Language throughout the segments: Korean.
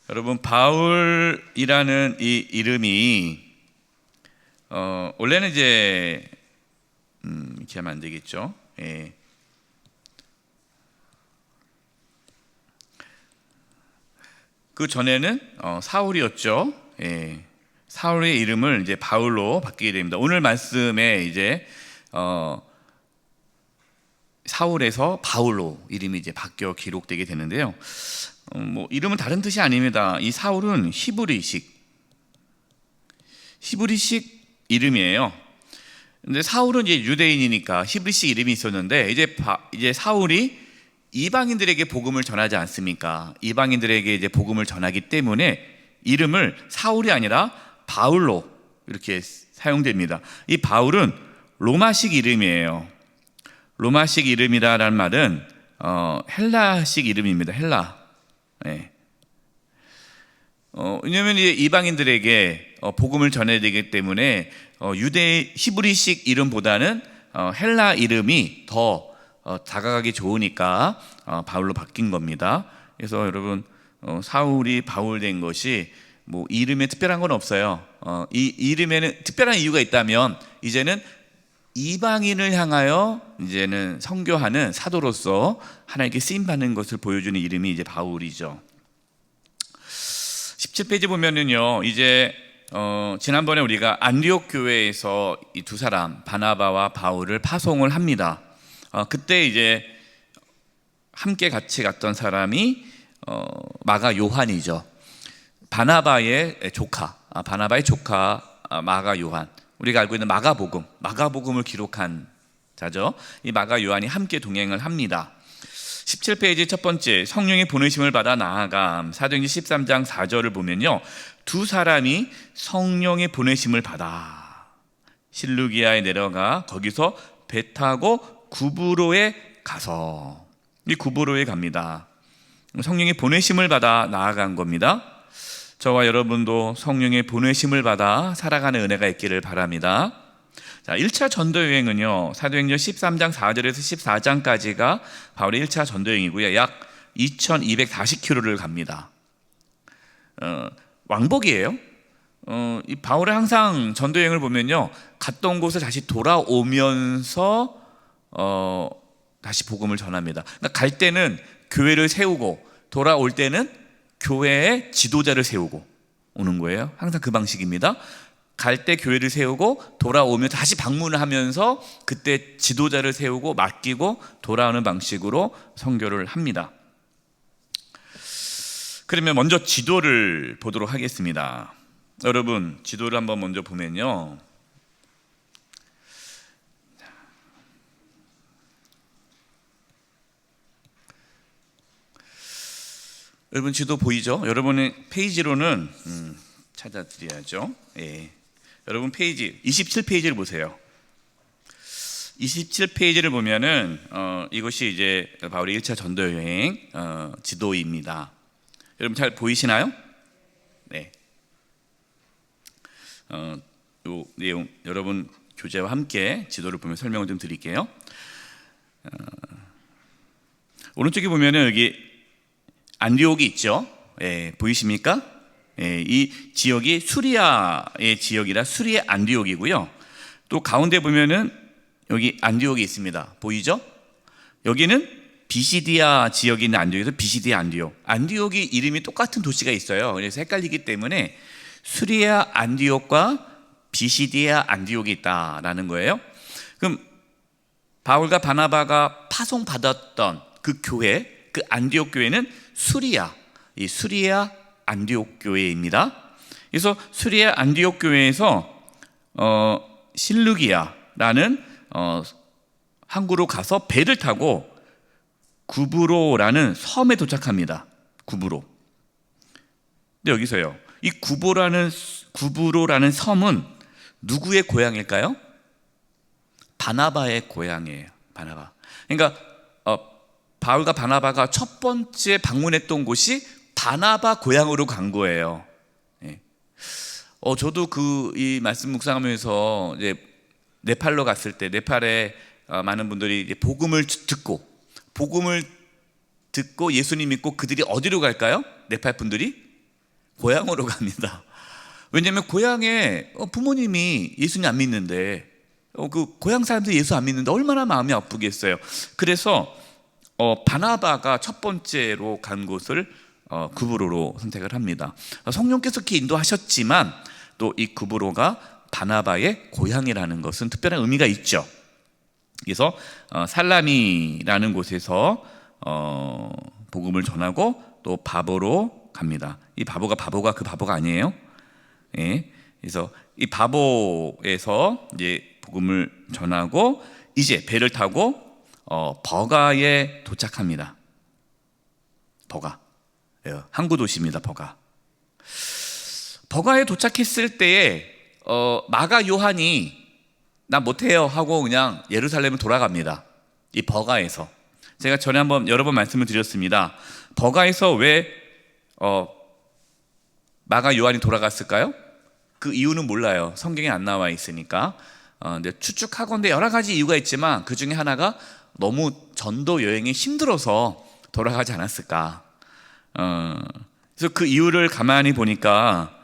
여러분, 바울이라는 이 이름이 원래는 이제 이렇게 하면 안 되겠죠. 예. 그 전에는 사울이었죠. 예. 사울의 이름을 이제 바울로 바뀌게 됩니다. 오늘 말씀에 이제 사울에서 바울로 이름이 이제 바뀌어 기록되게 되는데요. 뭐 이름은 다른 뜻이 아닙니다. 이 사울은 히브리식 이름이에요. 근데 사울은 이제 유대인이니까 히브리식 이름이 있었는데 이제 사울이 이방인들에게 복음을 전하지 않습니까? 이방인들에게 이제 복음을 전하기 때문에 이름을 사울이 아니라 바울로 이렇게 사용됩니다. 이 바울은 로마식 이름이에요. 로마식 이름이라는 말은 헬라식 이름입니다. 헬라. 네. 왜냐하면 이방인들에게 복음을 전해야 되기 때문에 히브리식 이름보다는 헬라 이름이 더 다가가기 좋으니까 바울로 바뀐 겁니다. 그래서 여러분, 사울이 바울 된 것이 뭐 이름에 특별한 건 없어요. 이 이름에는 특별한 이유가 있다면 이제는 이방인을 향하여 이제는 선교하는 사도로서 하나님께 쓰임 받는 것을 보여주는 이름이 이제 바울이죠. 17페이지 보면은요, 이제 지난번에 우리가 안디옥 교회에서 이 두 사람 바나바와 바울을 파송을 합니다. 그때 이제 함께 같이 갔던 사람이 마가 요한이죠. 바나바의 조카 마가 요한, 우리가 알고 있는 마가복음을 기록한 자죠. 이 마가 요한이 함께 동행을 합니다. 17페이지 첫 번째, 성령의 보내심을 받아 나아감. 사도행전 13장 4절을 보면요, 두 사람이 성령의 보내심을 받아 실루기아에 내려가 거기서 배 타고 구브로에 가서, 이 구브로에 갑니다. 성령의 보내심을 받아 나아간 겁니다. 저와 여러분도 성령의 보내심을 받아 살아가는 은혜가 있기를 바랍니다. 자, 1차 전도 여행은요, 사도행전 13장 4절에서 14장까지가 바울의 1차 전도 여행이고요. 약 2240km를 갑니다. 왕복이에요. 이 바울의 항상 전도 여행을 보면요, 갔던 곳을 다시 돌아오면서 다시 복음을 전합니다. 그러니까 갈 때는 교회를 세우고 돌아올 때는 교회의 지도자를 세우고 오는 거예요. 항상 그 방식입니다. 갈 때 교회를 세우고 돌아오면 다시 방문을 하면서 그때 지도자를 세우고 맡기고 돌아오는 방식으로 선교를 합니다. 그러면 먼저 지도를 보도록 하겠습니다. 여러분, 지도를 한번 먼저 보면요, 여러분 지도 보이죠? 여러분의 페이지로는 찾아드려야죠. 예. 여러분 페이지 27페이지를 보세요. 27페이지를 보면은 이것이 이제 바울의 1차 전도 여행 지도입니다. 여러분 잘 보이시나요? 네. 요 내용 여러분 교재와 함께 지도를 보면 설명을 좀 드릴게요. 오른쪽에 보면은 여기 안디옥이 있죠. 예, 보이십니까? 예, 이 지역이 수리아의 지역이라 수리아 안디옥이고요. 또 가운데 보면은 여기 안디옥이 있습니다. 보이죠? 여기는 비시디아 지역에 있는 안디옥에서 비시디아 안디옥. 안디옥이 이름이 똑같은 도시가 있어요. 그래서 헷갈리기 때문에 수리아 안디옥과 비시디아 안디옥이 있다라는 거예요. 그럼 바울과 바나바가 파송받았던 그 교회, 그 안디옥 교회는 이 수리아 안디옥 교회입니다. 그래서 수리아 안디옥 교회에서 실루기아라는 항구로 가서 배를 타고 구브로라는 섬에 도착합니다. 구브로. 근데 여기서요, 이 구브로라는 섬은 누구의 고향일까요? 바나바의 고향이에요. 바나바. 그러니까 바울과 바나바가 첫 번째 방문했던 곳이 바나바 고향으로 간 거예요. 예. 저도 이 말씀 묵상하면서 이제 네팔로 갔을 때 네팔에 많은 분들이 이제 복음을 듣고 예수님 믿고 그들이 어디로 갈까요? 네팔 분들이 고향으로 갑니다. 왜냐하면 고향에 부모님이 예수님 안 믿는데 그 고향 사람들이 예수 안 믿는데 얼마나 마음이 아프겠어요. 그래서 바나바가 첫 번째로 간 곳을 구브로로 선택을 합니다. 성령께서 그렇게 인도하셨지만 또 이 구브로가 바나바의 고향이라는 것은 특별한 의미가 있죠. 그래서 살라미라는 곳에서 복음을 전하고 또 바보로 갑니다. 이 바보가 그 바보가 아니에요. 예. 그래서 이 바보에서 이제 복음을 전하고 이제 배를 타고 버가에 도착합니다. 버가, 항구 도시입니다. 버가에 도착했을 때에 마가 요한이 나 못해요 하고 그냥 예루살렘을 돌아갑니다. 이 버가에서 제가 전에 여러 번 말씀을 드렸습니다. 버가에서 왜 마가 요한이 돌아갔을까요? 그 이유는 몰라요. 성경에 안 나와 있으니까. 근데 추측하건대 여러 가지 이유가 있지만 그 중에 하나가 너무 전도 여행이 힘들어서 돌아가지 않았을까. 그래서 그 이유를 가만히 보니까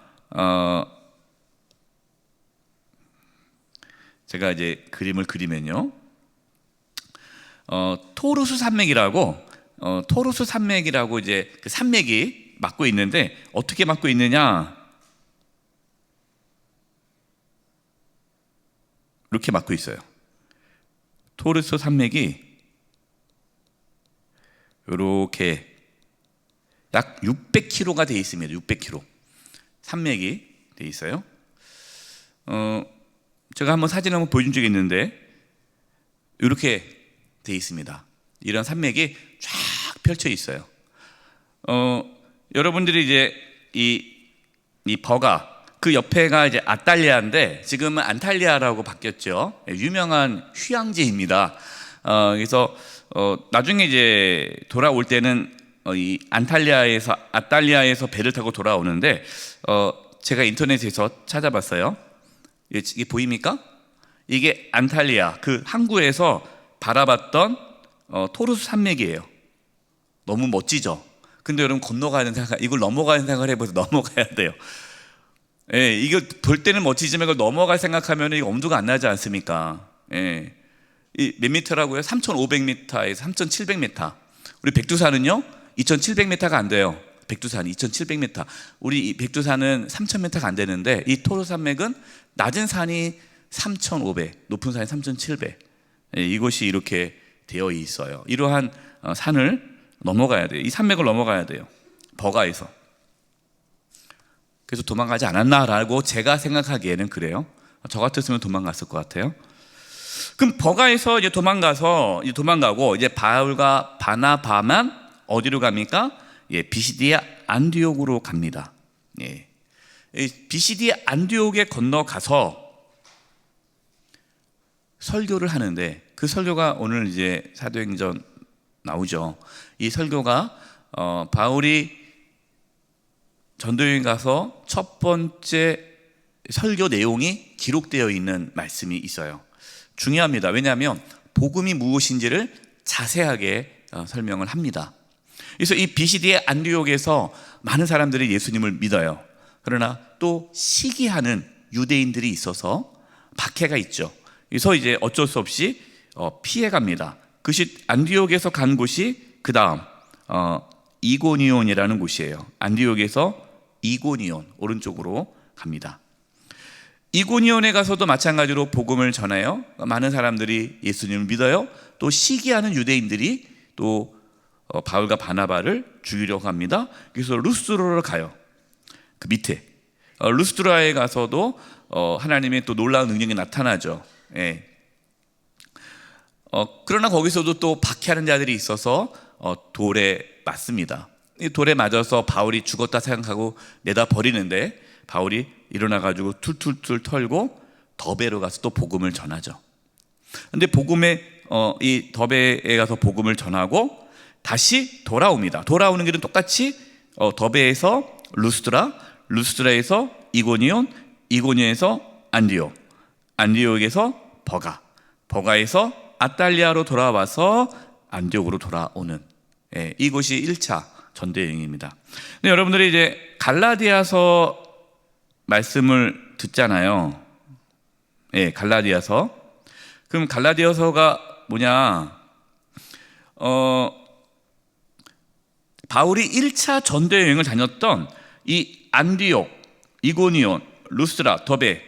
제가 이제 그림을 그리면요, 토루스 산맥이라고 이제 그 산맥이 막고 있는데 어떻게 막고 있느냐? 이렇게 막고 있어요. 토르소 산맥이 이렇게 약 600km가 돼 있습니다. 600km 산맥이 돼 있어요. 제가 한번 사진 한번 보여준 적이 있는데 이렇게 돼 있습니다. 이런 산맥이 쫙 펼쳐 있어요. 여러분들이 이제 이 버가 그 옆에가 이제 아탈리아인데 지금은 안탈리아라고 바뀌었죠. 유명한 휴양지입니다. 그래서 나중에 이제 돌아올 때는 이 아탈리아에서 배를 타고 돌아오는데 제가 인터넷에서 찾아봤어요. 이게 보입니까? 이게 안탈리아 그 항구에서 바라봤던 토르스 산맥이에요. 너무 멋지죠. 근데 여러분 이걸 넘어가는 생각을 해보세요. 넘어가야 돼요. 예, 이거 볼 때는 멋지지만 이걸 넘어갈 생각하면 이 엄두가 안 나지 않습니까? 예, 이 몇 미터라고요? 3,500m에서 3,700m. 우리 백두산은요, 2,700m가 안 돼요. 백두산이 2,700m. 우리 이 백두산은 3,000m가 안 되는데 이 토르산맥은 낮은 산이 3,500, 높은 산이 3,700. 예, 이곳이 이렇게 되어 있어요. 이러한 산을 넘어가야 돼요. 이 산맥을 넘어가야 돼요. 버가에서. 그래서 도망가지 않았나라고 제가 생각하기에는 그래요. 저 같았으면 도망갔을 것 같아요. 그럼 버가에서 이제 도망가고 이제 바울과 바나바만 어디로 갑니까? 예, 비시디아 안디옥으로 갑니다. 예, 비시디아 안디옥에 건너가서 설교를 하는데 그 설교가 오늘 이제 사도행전 나오죠. 이 설교가 바울이 전도여행 가서 첫 번째 설교 내용이 기록되어 있는 말씀이 있어요. 중요합니다. 왜냐하면 복음이 무엇인지를 자세하게 설명을 합니다. 그래서 이 비시디의 안디옥에서 많은 사람들이 예수님을 믿어요. 그러나 또 시기하는 유대인들이 있어서 박해가 있죠. 그래서 이제 어쩔 수 없이 피해갑니다. 그것이 안디옥에서 간 곳이 그 다음 이고니온이라는 곳이에요. 안디옥에서 이고니온 오른쪽으로 갑니다. 이고니온에 가서도 마찬가지로 복음을 전해요. 많은 사람들이 예수님을 믿어요. 또 시기하는 유대인들이 또 바울과 바나바를 죽이려고 합니다. 그래서 루스드라로 가요. 그 밑에 루스드라에 가서도 하나님의 또 놀라운 능력이 나타나죠. 예. 그러나 거기서도 또 박해하는 자들이 있어서 돌에 맞습니다. 이 돌에 맞아서 바울이 죽었다 생각하고 내다 버리는데 바울이 일어나가지고 툴툴툴 털고 더베로 가서 또 복음을 전하죠. 근데 이 더베에 가서 복음을 전하고 다시 돌아옵니다. 돌아오는 길은 똑같이 더베에서 루스드라에서 이고니온, 이고니온에서 안디옥, 안디옥에서 버가에서 아탈리아로 돌아와서 안디옥으로 돌아오는 이곳이 1차 전도여행입니다. 근데 여러분들이 이제 갈라디아서 말씀을 듣잖아요. 예, 갈라디아서. 그럼 갈라디아서가 뭐냐? 바울이 1차 전도 여행을 다녔던 이 안디옥, 이고니온, 루스드라, 더베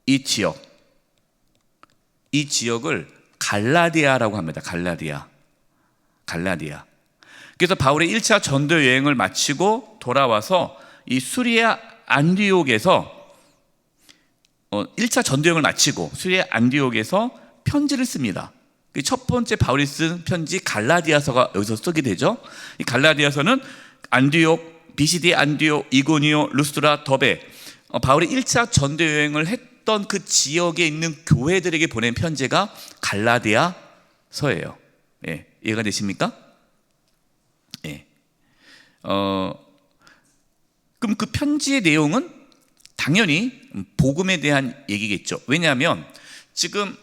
이 지역을 갈라디아라고 합니다. 갈라디아. 그래서 바울이 1차 전도 여행을 마치고 돌아와서 이 수리아 안디옥에서 1차 전도 여행을 마치고 수리아 안디옥에서 편지를 씁니다. 첫 번째 바울이 쓴 편지 갈라디아서가 여기서 쓰게 되죠. 이 갈라디아서는 안디옥, 비시디 안디옥, 이고니오, 루스드라, 더베 바울이 1차 전도 여행을 했던 그 지역에 있는 교회들에게 보낸 편지가 갈라디아서예요. 예, 이해가 되십니까? 예. 그럼 그 편지의 내용은 당연히 복음에 대한 얘기겠죠. 왜냐하면 지금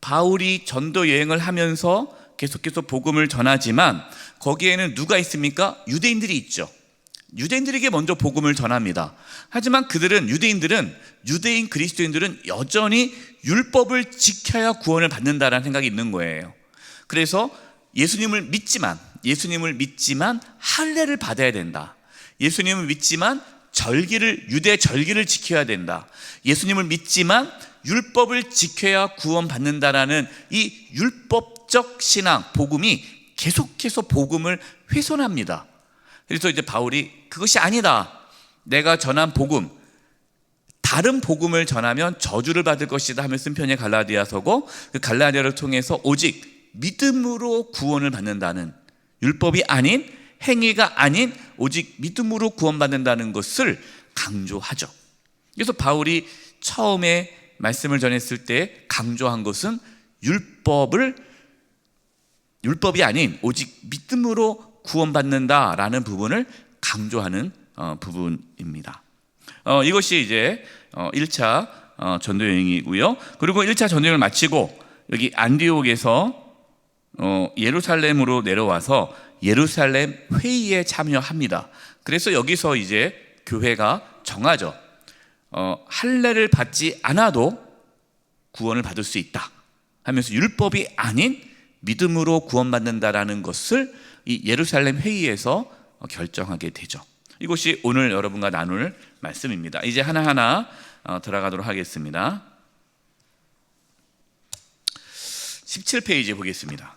바울이 전도 여행을 하면서 계속해서 복음을 전하지만 거기에는 누가 있습니까? 유대인들이 있죠. 유대인들에게 먼저 복음을 전합니다. 하지만 유대인 그리스도인들은 여전히 율법을 지켜야 구원을 받는다라는 생각이 있는 거예요. 그래서 예수님을 믿지만 할례를 받아야 된다. 예수님을 믿지만 유대 절기를 지켜야 된다. 예수님을 믿지만 율법을 지켜야 구원받는다라는 이 율법적 신앙, 복음이 계속해서 복음을 훼손합니다. 그래서 이제 바울이 그것이 아니다. 내가 전한 복음, 다른 복음을 전하면 저주를 받을 것이다 하며 쓴 편이 갈라디아서고, 그 갈라디아를 통해서 오직 믿음으로 구원을 받는다는, 율법이 아닌, 행위가 아닌 오직 믿음으로 구원받는다는 것을 강조하죠. 그래서 바울이 처음에 말씀을 전했을 때 강조한 것은 율법이 아닌 오직 믿음으로 구원받는다라는 부분을 강조하는 부분입니다. 이것이 이제 1차 전도 여행이고요. 그리고 1차 전도 여행을 마치고 여기 안디옥에서 예루살렘으로 내려와서 예루살렘 회의에 참여합니다. 그래서 여기서 이제 교회가 정하죠. 할례를 받지 않아도 구원을 받을 수 있다 하면서 율법이 아닌 믿음으로 구원받는다라는 것을 이 예루살렘 회의에서 결정하게 되죠. 이것이 오늘 여러분과 나눌 말씀입니다. 이제 하나하나 들어가도록 하겠습니다. 17페이지 보겠습니다.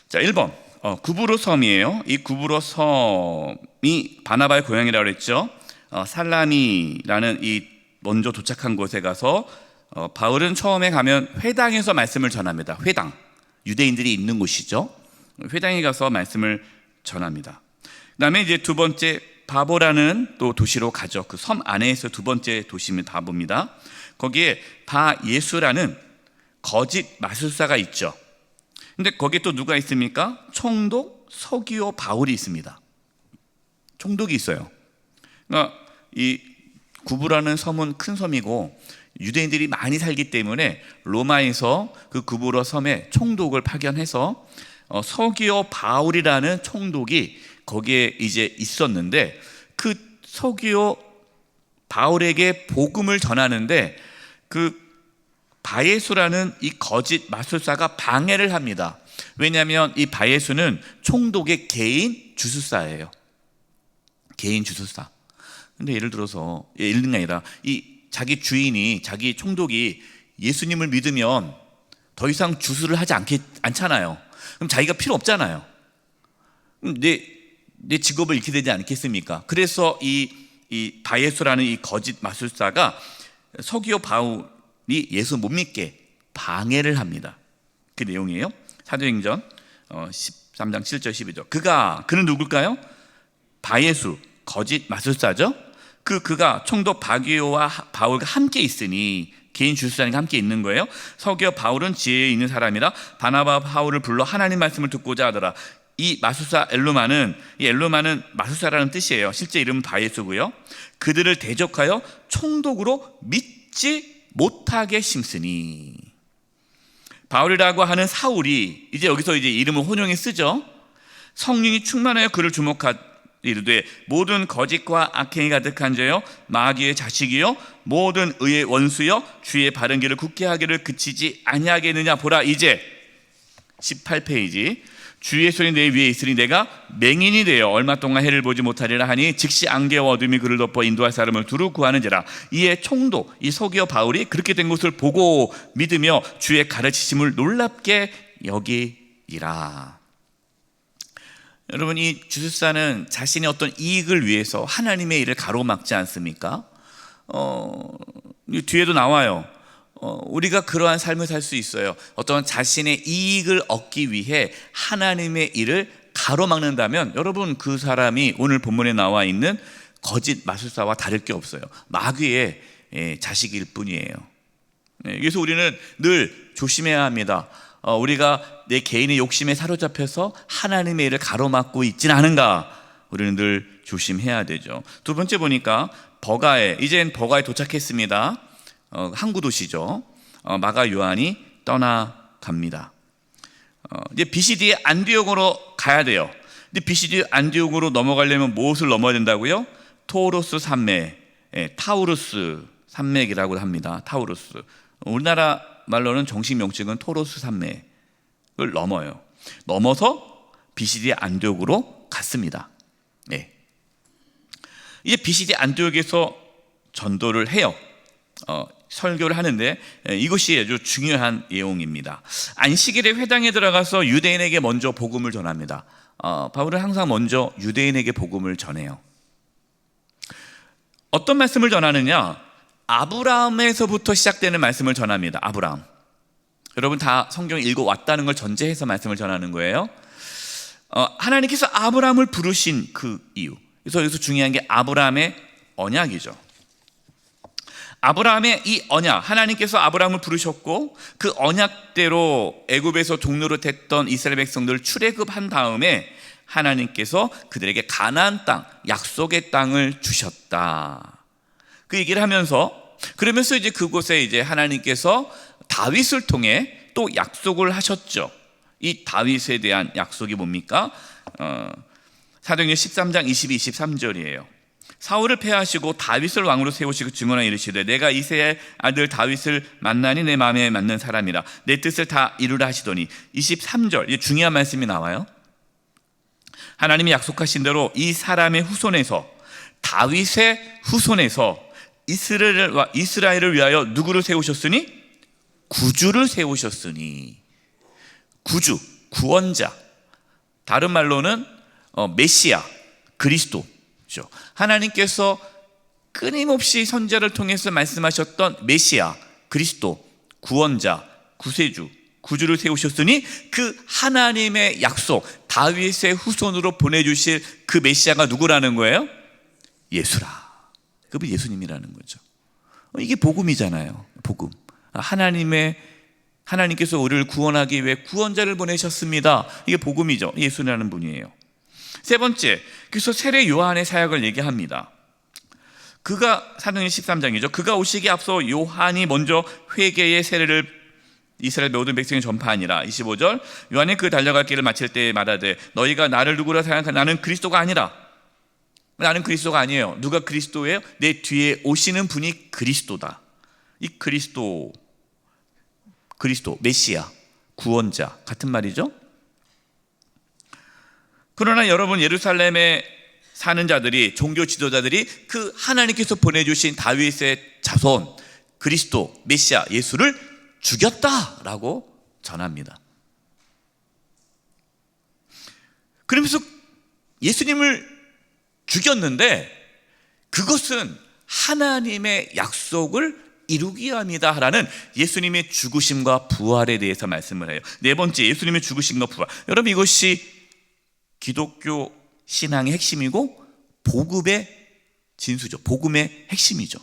자, 1번 구브로 섬이에요. 이 구브로 섬이 바나바의 고향이라고 그랬죠. 살라미라는 이 먼저 도착한 곳에 가서 바울은 처음에 가면 회당에서 말씀을 전합니다. 회당, 유대인들이 있는 곳이죠. 회당에 가서 말씀을 전합니다. 그다음에 이제 두 번째 바보라는 또 도시로 가죠. 그 섬 안에서 두 번째 도시입니다. 바보입니다. 거기에 바예수라는 거짓 마술사가 있죠. 근데 거기에 또 누가 있습니까? 총독 서기오 바울이 있습니다. 총독이 있어요. 그러니까 이 구브라는 섬은 큰 섬이고 유대인들이 많이 살기 때문에 로마에서 그 구브로 섬에 총독을 파견해서 서기오 바울이라는 총독이 거기에 이제 있었는데, 그 서기오 바울에게 복음을 전하는데 그 바예수라는 이 거짓 마술사가 방해를 합니다. 왜냐하면 이 바예수는 총독의 개인 주술사예요. 개인 주술사. 근데 예를 들어서 일등이 아니라 이 자기 주인이, 자기 총독이 예수님을 믿으면 더 이상 주술을 하지 않잖아요. 그럼 자기가 필요 없잖아요. 그럼 내 직업을 잃게 되지 않겠습니까? 그래서 이 바예수라는 이 거짓 마술사가 서기오 바울이 예수 못 믿게 방해를 합니다. 그 내용이에요. 사도행전 13장 7절 12절. 그는 누굴까요? 바예수, 거짓 마술사죠. 그가 총독 바기오와 바울과 함께 있으니, 개인 주술사님과 함께 있는 거예요. 서기오 바울은 지혜에 있는 사람이라 바나바 바울을 불러 하나님 말씀을 듣고자 하더라. 이 마술사 엘루마는 마술사라는 뜻이에요. 실제 이름은 바예수고요. 그들을 대적하여 총독으로 믿지 못하게 심으니, 바울이라고 하는 사울이 이제 여기서 이제 이름을 혼용해 쓰죠. 성령이 충만하여 그를 주목하이르되 모든 거짓과 악행이 가득한 자여 마귀의 자식이여 모든 의의 원수여 주의 바른 길을 굳게 하기를 그치지 아니하겠느냐. 보라 이제 18페이지 주의 손이 내 위에 있으니 내가 맹인이 되어 얼마 동안 해를 보지 못하리라 하니 즉시 안개와 어둠이 그를 덮어 인도할 사람을 두루 구하는지라. 이에 총독 이 서기어 바울이 그렇게 된 것을 보고 믿으며 주의 가르치심을 놀랍게 여기리라. 여러분, 이 주술사는 자신의 어떤 이익을 위해서 하나님의 일을 가로막지 않습니까? 뒤에도 나와요. 우리가 그러한 삶을 살 수 있어요. 어떤 자신의 이익을 얻기 위해 하나님의 일을 가로막는다면 여러분, 그 사람이 오늘 본문에 나와 있는 거짓 마술사와 다를 게 없어요. 마귀의 자식일 뿐이에요. 그래서 우리는 늘 조심해야 합니다. 우리가 내 개인의 욕심에 사로잡혀서 하나님의 일을 가로막고 있지는 않은가, 우리는 늘 조심해야 되죠. 두 번째 보니까 버가에, 이젠 버가에 도착했습니다. 항구 도시죠. 마가 요한이 떠나갑니다. 이제 BCD 안디옥으로 가야 돼요. 근데 BCD 안디옥으로 넘어가려면 무엇을 넘어야 된다고요? 토우루스 산맥, 타우루스 산맥이라고 합니다. 타우루스. 우리나라 말로는 정식 명칭은 토우루스 산맥을 넘어요. 넘어서 BCD 안디옥으로 갔습니다. 네. 이제 BCD 안디옥에서 전도를 해요. 설교를 하는데 이것이 아주 중요한 내용입니다. 안식일에 회당에 들어가서 유대인에게 먼저 복음을 전합니다. 바울은 항상 먼저 유대인에게 복음을 전해요. 어떤 말씀을 전하느냐? 아브라함에서부터 시작되는 말씀을 전합니다. 아브라함. 여러분 다 성경 읽어왔다는 걸 전제해서 말씀을 전하는 거예요. 하나님께서 아브라함을 부르신 그 이유. 그래서 여기서 중요한 게 아브라함의 언약이죠. 아브라함의 이 언약, 하나님께서 아브라함을 부르셨고 그 언약대로 애굽에서 종노릇했던 이스라엘 백성들을 출애굽한 다음에 하나님께서 그들에게 가나안 땅, 약속의 땅을 주셨다. 그 얘기를 하면서, 그러면서 이제 그곳에 이제 하나님께서 다윗을 통해 또 약속을 하셨죠. 이 다윗에 대한 약속이 뭡니까? 사도행전 13장 22, 23절이에요. 사울을 패하시고 다윗을 왕으로 세우시고 증언하여 이르시되 내가 이새의 아들 다윗을 만나니 내 마음에 맞는 사람이라 내 뜻을 다 이루라 하시더니 23절, 이게 중요한 말씀이 나와요. 하나님이 약속하신 대로 이 사람의 후손에서, 다윗의 후손에서 이스라엘을 위하여 누구를 세우셨으니? 구주를 세우셨으니. 구주, 구원자, 다른 말로는 메시아, 그리스도. 하나님께서 끊임없이 선지자를 통해서 말씀하셨던 메시아, 그리스도, 구원자, 구세주, 구주를 세우셨으니 그 하나님의 약속, 다윗의 후손으로 보내주실 그 메시아가 누구라는 거예요? 예수라. 그분이 예수님이라는 거죠. 이게 복음이잖아요. 복음. 하나님께서 우리를 구원하기 위해 구원자를 보내셨습니다. 이게 복음이죠. 예수라는 분이에요. 세 번째, 그래서 세례 요한의 사역을 얘기합니다. 그가 사도행전 13장이죠. 그가 오시기에 앞서 요한이 먼저 회개의 세례를 이스라엘 모든 백성에 전파하니라. 25절, 요한이 그 달려갈 길을 마칠 때에 말하되 너희가 나를 누구라 생각하나 나는 그리스도가 아니라. 나는 그리스도가 아니에요. 누가 그리스도예요? 내 뒤에 오시는 분이 그리스도다. 이 그리스도, 메시아, 구원자 같은 말이죠. 그러나 여러분, 예루살렘에 사는 자들이, 종교 지도자들이 그 하나님께서 보내주신 다윗의 자손 그리스도, 메시아, 예수를 죽였다라고 전합니다. 그러면서 예수님을 죽였는데 그것은 하나님의 약속을 이루기 위함이다라는 예수님의 죽으심과 부활에 대해서 말씀을 해요. 네 번째, 예수님의 죽으심과 부활. 여러분, 이것이 기독교 신앙의 핵심이고 복음의 진수죠. 복음의 핵심이죠.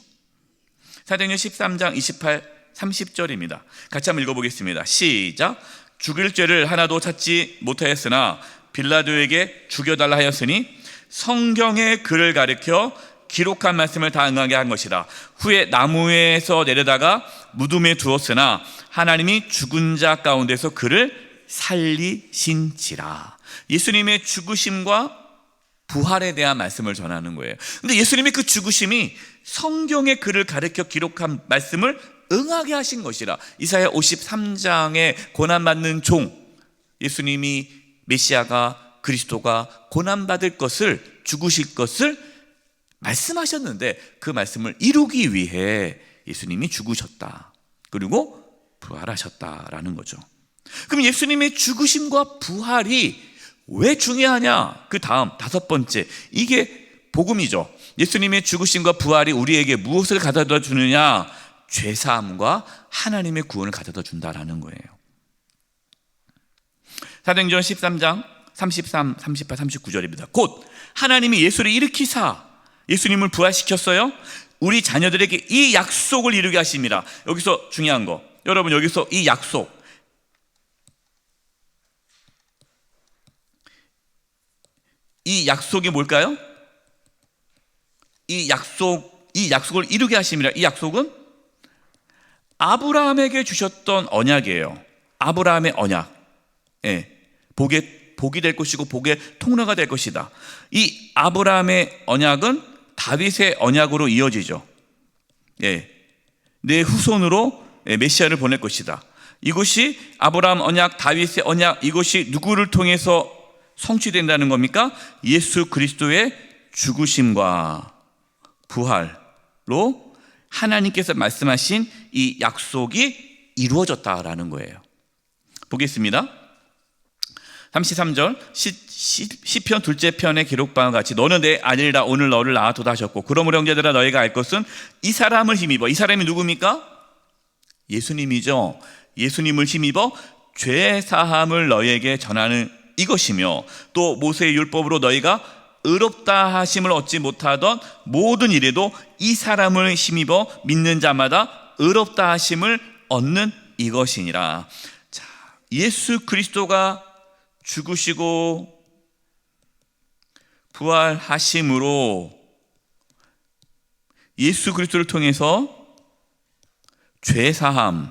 사도행전 13장 28, 30절입니다. 같이 한번 읽어보겠습니다. 시작. 죽일 죄를 하나도 찾지 못하였으나 빌라도에게 죽여달라 하였으니 성경의 글을 가리켜 기록한 말씀을 다 응하게 한 것이라. 후에 나무에서 내려다가 무덤에 두었으나 하나님이 죽은 자 가운데서 그를 살리신지라. 예수님의 죽으심과 부활에 대한 말씀을 전하는 거예요. 근데 예수님의 그 죽으심이 성경의 그를 가르쳐 기록한 말씀을 응하게 하신 것이라. 이사야 53장에 고난받는 종, 예수님이 메시아가 그리스도가 고난받을 것을, 죽으실 것을 말씀하셨는데 그 말씀을 이루기 위해 예수님이 죽으셨다. 그리고 부활하셨다라는 거죠. 그럼 예수님의 죽으심과 부활이 왜 중요하냐? 그 다음 5번째, 이게 복음이죠. 예수님의 죽으심과 부활이 우리에게 무엇을 가져다 주느냐? 죄사함과 하나님의 구원을 가져다 준다라는 거예요. 사도행전 13장 33, 38, 39절입니다. 곧 하나님이 예수를 일으키사 예수님을 부활시켰어요. 우리 자녀들에게 이 약속을 이루게 하십니다. 여기서 중요한 거, 여러분, 여기서 이 약속, 이 약속이 뭘까요? 이 약속을 이루게 하십니다. 이 약속은 아브라함에게 주셨던 언약이에요. 아브라함의 언약. 복이 될 것이고 복의 통로가 될 것이다. 이 아브라함의 언약은 다윗의 언약으로 이어지죠. 내 후손으로 메시아를 보낼 것이다. 이것이 아브라함 언약, 다윗의 언약, 이것이 누구를 통해서 성취된다는 겁니까? 예수 그리스도의 죽으심과 부활로 하나님께서 말씀하신 이 약속이 이루어졌다라는 거예요. 보겠습니다. 33절 시편 둘째 편에 기록방과 같이 너는 내 아들이라 오늘 너를 낳았도다 하셨고 그러므로 형제들아 너희가 알 것은 이 사람을 힘입어. 이 사람이 누굽니까? 예수님이죠. 예수님을 힘입어 죄사함을 너희에게 전하는 이것이며 또 모세의 율법으로 너희가 의롭다 하심을 얻지 못하던 모든 일에도 이 사람을 힘입어 믿는 자마다 의롭다 하심을 얻는 이것이니라. 자, 예수 그리스도가 죽으시고 부활하심으로 예수 그리스도를 통해서 죄사함,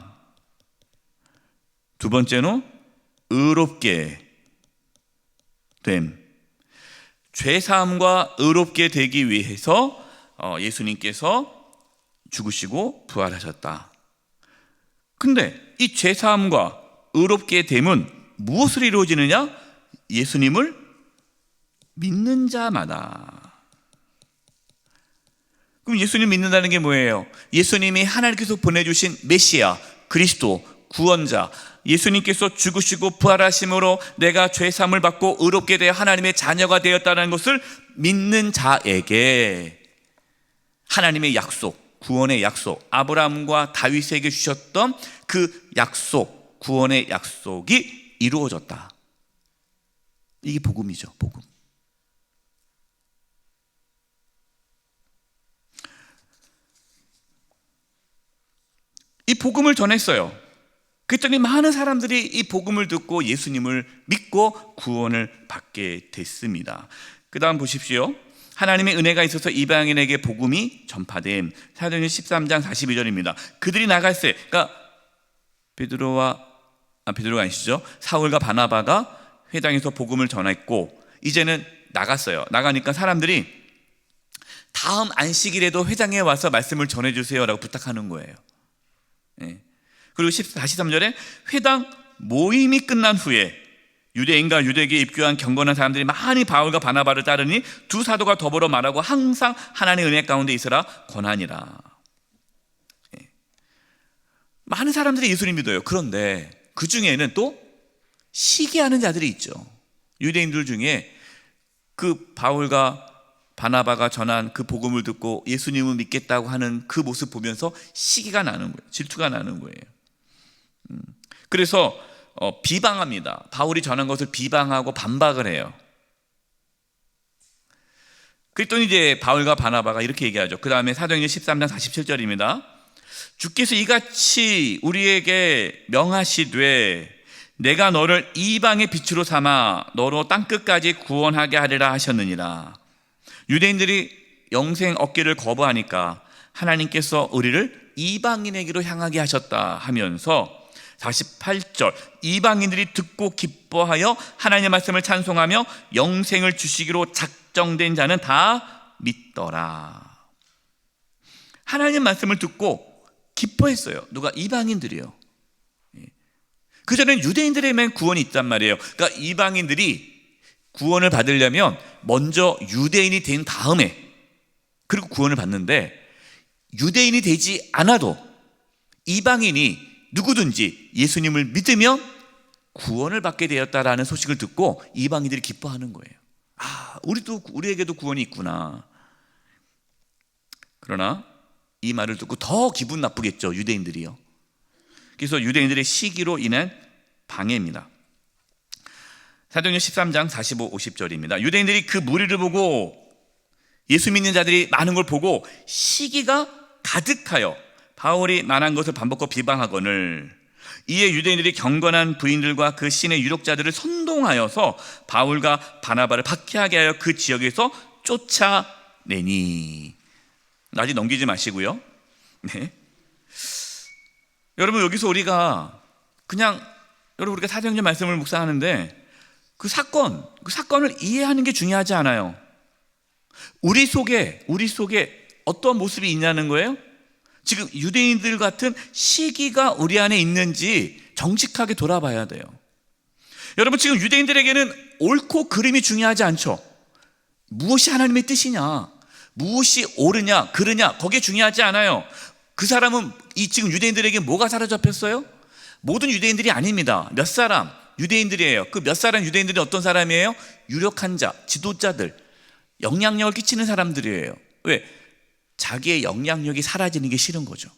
두 번째는 의롭게 됨. 죄사함과 의롭게 되기 위해서 예수님께서 죽으시고 부활하셨다. 근데 이 죄사함과 의롭게 됨은 무엇으로 이루어지느냐? 예수님을 믿는 자마다. 그럼 예수님 믿는다는 게 뭐예요? 예수님이 하나님께서 보내주신 메시아, 그리스도, 구원자, 예수님께서 죽으시고 부활하심으로 내가 죄사함을 받고 의롭게 되어 하나님의 자녀가 되었다는 것을 믿는 자에게 하나님의 약속, 구원의 약속, 아브라함과 다윗에게 주셨던 그 약속, 구원의 약속이 이루어졌다. 이게 복음이죠, 복음. 이 복음을 전했어요. 그랬더니 많은 사람들이 이 복음을 듣고 예수님을 믿고 구원을 받게 됐습니다. 그 다음 보십시오. 하나님의 은혜가 있어서 이방인에게 복음이 전파됨. 사도행전 13장 42절입니다. 그들이 나갔어요. 그러니까 베드로가 아니시죠. 사울과 바나바가 회당에서 복음을 전했고 이제는 나갔어요. 나가니까 사람들이 다음 안식일에도 회당에 와서 말씀을 전해주세요라고 부탁하는 거예요. 그리고 43절에 회당 모임이 끝난 후에 유대인과 유대교에 입교한 경건한 사람들이 많이 바울과 바나바를 따르니 두 사도가 더불어 말하고 항상 하나님의 은혜 가운데 있으라 권하니라. 많은 사람들이 예수님 믿어요. 그런데 그 중에는 또 시기하는 자들이 있죠. 유대인들 중에 그 바울과 바나바가 전한 그 복음을 듣고 예수님을 믿겠다고 하는 그 모습 보면서 시기가 나는 거예요. 질투가 나는 거예요. 그래서 비방합니다. 바울이 전한 것을 비방하고 반박을 해요. 그랬더니 이제 바울과 바나바가 이렇게 얘기하죠. 그 다음에 사도행전 13장 47절입니다. 주께서 이같이 우리에게 명하시되 내가 너를 이방의 빛으로 삼아 너로 땅끝까지 구원하게 하리라 하셨느니라. 유대인들이 영생 얻기를 거부하니까 하나님께서 우리를 이방인에게로 향하게 하셨다 하면서 48절 이방인들이 듣고 기뻐하여 하나님의 말씀을 찬송하며 영생을 주시기로 작정된 자는 다 믿더라. 하나님 말씀을 듣고 기뻐했어요. 누가? 이방인들이요. 그전에는 유대인들에게만 구원이 있단 말이에요. 그러니까 이방인들이 구원을 받으려면 먼저 유대인이 된 다음에 그리고 구원을 받는데, 유대인이 되지 않아도 이방인이 누구든지 예수님을 믿으면 구원을 받게 되었다라는 소식을 듣고 이방인들이 기뻐하는 거예요. 아, 우리에게도 구원이 있구나. 그러나 이 말을 듣고 더 기분 나쁘겠죠, 유대인들이요. 그래서 유대인들의 시기로 인한 방해입니다. 사도행전 13장 45, 50절입니다. 유대인들이 그 무리를 보고, 예수 믿는 자들이 많은 걸 보고 시기가 가득하여 바울이 말한 것을 반복하고 비방하거늘, 이에 유대인들이 경건한 부인들과 그 신의 유력자들을 선동하여서 바울과 바나바를 박해하게 하여 그 지역에서 쫓아내니. 아직 넘기지 마시고요. 네. 여러분, 여기서 우리가 우리가 사도행전 말씀을 묵상하는데 그 사건을 이해하는 게 중요하지 않아요. 우리 속에 어떤 모습이 있냐는 거예요. 지금 유대인들 같은 시기가 우리 안에 있는지 정직하게 돌아봐야 돼요. 여러분, 지금 유대인들에게는 옳고 그름이 중요하지 않죠. 무엇이 하나님의 뜻이냐, 무엇이 옳으냐 그르냐, 거기에 중요하지 않아요. 그 사람은 지금 유대인들에게 뭐가 사로잡혔어요? 모든 유대인들이 아닙니다. 몇 사람 유대인들이에요. 그 몇 사람 유대인들이 어떤 사람이에요? 유력한 자, 지도자들, 영향력을 끼치는 사람들이에요. 왜? 자기의 영향력이 사라지는 게 싫은 거죠.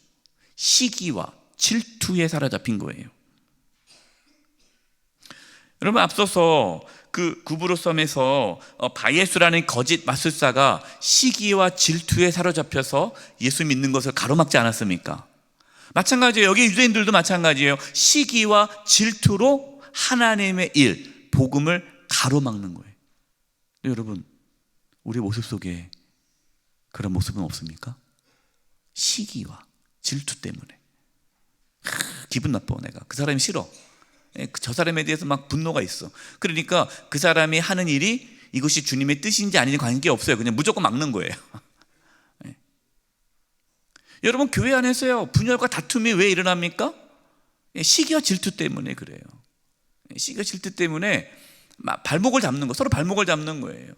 시기와 질투에 사로잡힌 거예요. 여러분, 앞서서 그 구브로섬에서 바예수라는 거짓 마술사가 시기와 질투에 사로잡혀서 예수 믿는 것을 가로막지 않았습니까? 마찬가지예요. 여기 유대인들도 마찬가지예요. 시기와 질투로 하나님의 일, 복음을 가로막는 거예요. 여러분, 우리 모습 속에 그런 모습은 없습니까? 시기와 질투 때문에 기분 나빠. 내가 그 사람이 싫어. 저 사람에 대해서 막 분노가 있어. 그러니까 그 사람이 하는 일이 이것이 주님의 뜻인지 아닌지 관계없어요. 그냥 무조건 막는 거예요. 여러분, 교회 안에서요, 분열과 다툼이 왜 일어납니까? 시기와 질투 때문에 그래요. 시기와 질투 때문에 발목을 잡는 거, 서로 발목을 잡는 거예요.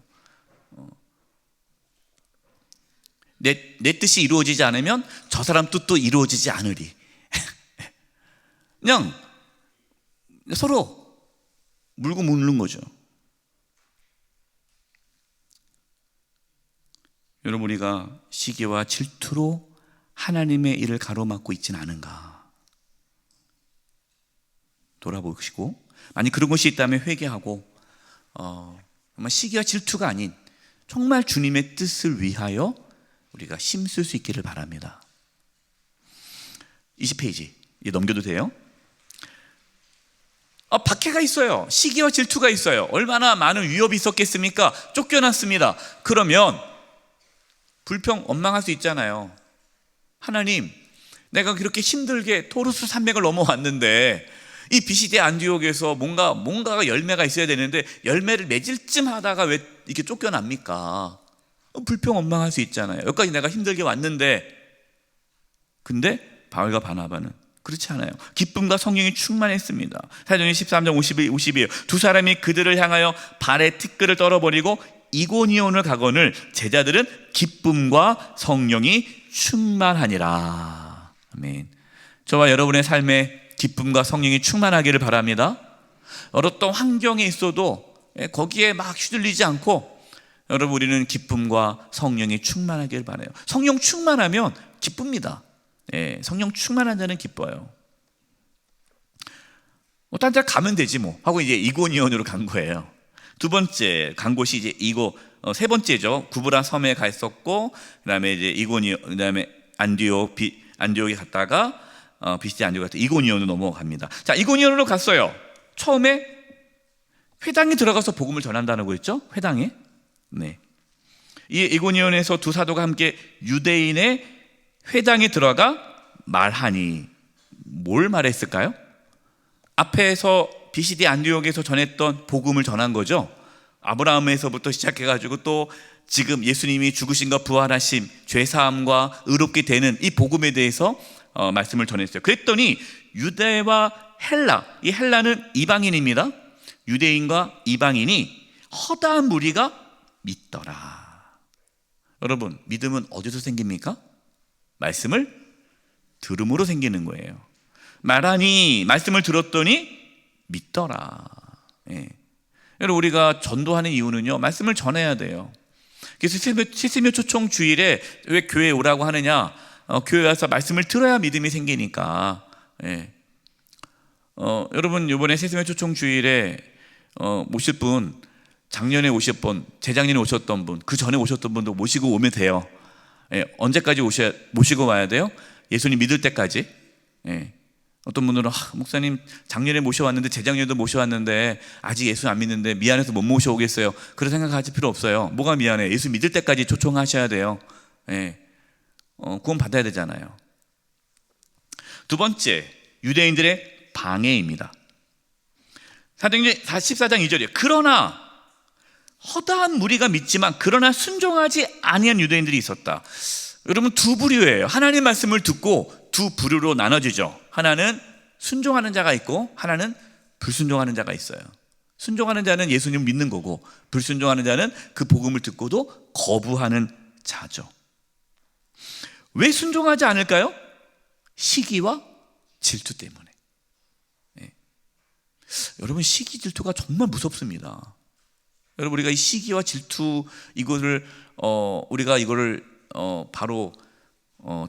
내 뜻이 이루어지지 않으면 저 사람 뜻도 이루어지지 않으리. 그냥 서로 물고 묻는 거죠. 여러분, 우리가 시기와 질투로 하나님의 일을 가로막고 있지는 않은가 돌아보시고, 만약 그런 것이 있다면 회개하고 정말 시기와 질투가 아닌 정말 주님의 뜻을 위하여 우리가 힘쓸 수 있기를 바랍니다. 20페이지 넘겨도 돼요? 박해가 있어요. 시기와 질투가 있어요. 얼마나 많은 위협이 있었겠습니까? 쫓겨났습니다. 그러면 원망할 수 있잖아요. 하나님, 내가 그렇게 힘들게 토르스 산맥을 넘어왔는데 이 비시대 안디옥에서 뭔가가 열매가 있어야 되는데 열매를 맺을 쯤 하다가 왜 이렇게 쫓겨납니까? 원망할 수 있잖아요. 여기까지 내가 힘들게 왔는데. 근데 바울과 바나바는 그렇지 않아요. 기쁨과 성령이 충만했습니다. 사도행전 13장 52. 두 사람이 그들을 향하여 발에 티끌을 떨어버리고 이고니온을 가거늘 제자들은 기쁨과 성령이 충만하니라. 아멘. 저와 여러분의 삶에 기쁨과 성령이 충만하기를 바랍니다. 어떤 환경에 있어도 거기에 막 휘둘리지 않고, 여러분, 우리는 기쁨과 성령이 충만하기를 바라요. 성령 충만하면 기쁩니다. 성령 충만한 자는 기뻐요. 딴 데 가면 되지 뭐 하고 이제 이고니온으로 간 거예요. 두 번째 간 곳이 이제 세 번째죠. 구브라 섬에 가 있었고, 그다음에 이제 그다음에 안디옥에 갔다가 비시디 안디옥에 갔다 이고니온으로 넘어갑니다. 자, 이고니온으로 갔어요. 처음에 회당에 들어가서 복음을 전한다는 거였죠. 회당에. 네. 이 이고니온에서 두 사도가 함께 유대인의 회당에 들어가 말하니, 뭘 말했을까요? 앞에서 BCD 안디옥에서 전했던 복음을 전한 거죠. 아브라함에서부터 시작해가지고 또 지금 예수님이 죽으신과 부활하심, 죄사함과 의롭게 되는 이 복음에 대해서 말씀을 전했어요. 그랬더니 유대와 헬라, 이 헬라는 이방인입니다. 유대인과 이방인이 허다한 무리가 믿더라. 여러분, 믿음은 어디서 생깁니까? 말씀을 들음으로 생기는 거예요. 말하니, 말씀을 들었더니 믿더라. 예. 여러분, 우리가 전도하는 이유는요, 말씀을 전해야 돼요. 그래서 세세며 초청 주일에 왜 교회에 오라고 하느냐? 교회 와서 말씀을 들어야 믿음이 생기니까. 예. 여러분, 이번에 세세며 초청 주일에 모실 분, 작년에 오셨던 분, 재작년에 오셨던 분, 그 전에 오셨던 분도 모시고 오면 돼요. 예. 언제까지 모시고 와야 돼요? 예수님 믿을 때까지. 예. 어떤 분들은 목사님 작년에 모셔왔는데 재작년에도 모셔왔는데 아직 예수 안 믿는데 미안해서 못 모셔오겠어요. 그런 생각하실 필요 없어요. 뭐가 미안해? 예수 믿을 때까지 초청하셔야 돼요. 예. 구원 받아야 되잖아요. 두 번째, 유대인들의 방해입니다. 사도행전 14장 2절이에요. 그러나 허다한 무리가 믿지만 그러나 순종하지 아니한 유대인들이 있었다. 여러분, 두 부류예요. 하나님 말씀을 듣고 두 부류로 나눠지죠. 하나는 순종하는 자가 있고 하나는 불순종하는 자가 있어요. 순종하는 자는 예수님을 믿는 거고, 불순종하는 자는 그 복음을 듣고도 거부하는 자죠. 왜 순종하지 않을까요? 시기와 질투 때문에. 네. 여러분, 시기 질투가 정말 무섭습니다. 여러분, 우리가 이 시기와 질투 우리가 이거를 바로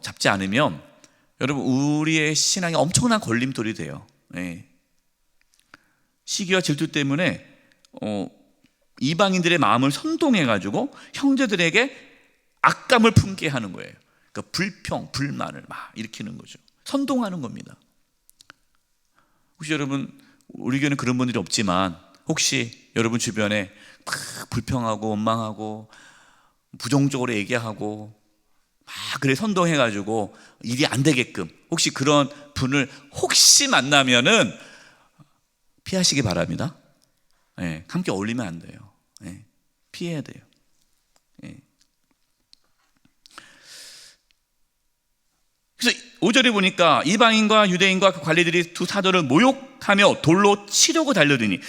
잡지 않으면 여러분, 우리의 신앙이 엄청난 걸림돌이 돼요. 네. 시기와 질투 때문에 이방인들의 마음을 선동해가지고 형제들에게 악감을 품게 하는 거예요. 그러니까 불평, 불만을 막 일으키는 거죠. 선동하는 겁니다. 혹시 여러분, 우리 교회는 그런 분들이 없지만 혹시 여러분 주변에 막 불평하고 원망하고 부정적으로 얘기하고 막 그래 선동해가지고 일이 안 되게끔, 혹시 그런 분을 혹시 만나면은 피하시기 바랍니다. 네, 함께 어울리면 안 돼요. 네, 피해야 돼요. 네. 그래서 5절에 보니까 이방인과 유대인과 그 관리들이 두 사도를 모욕하며 돌로 치려고 달려드니,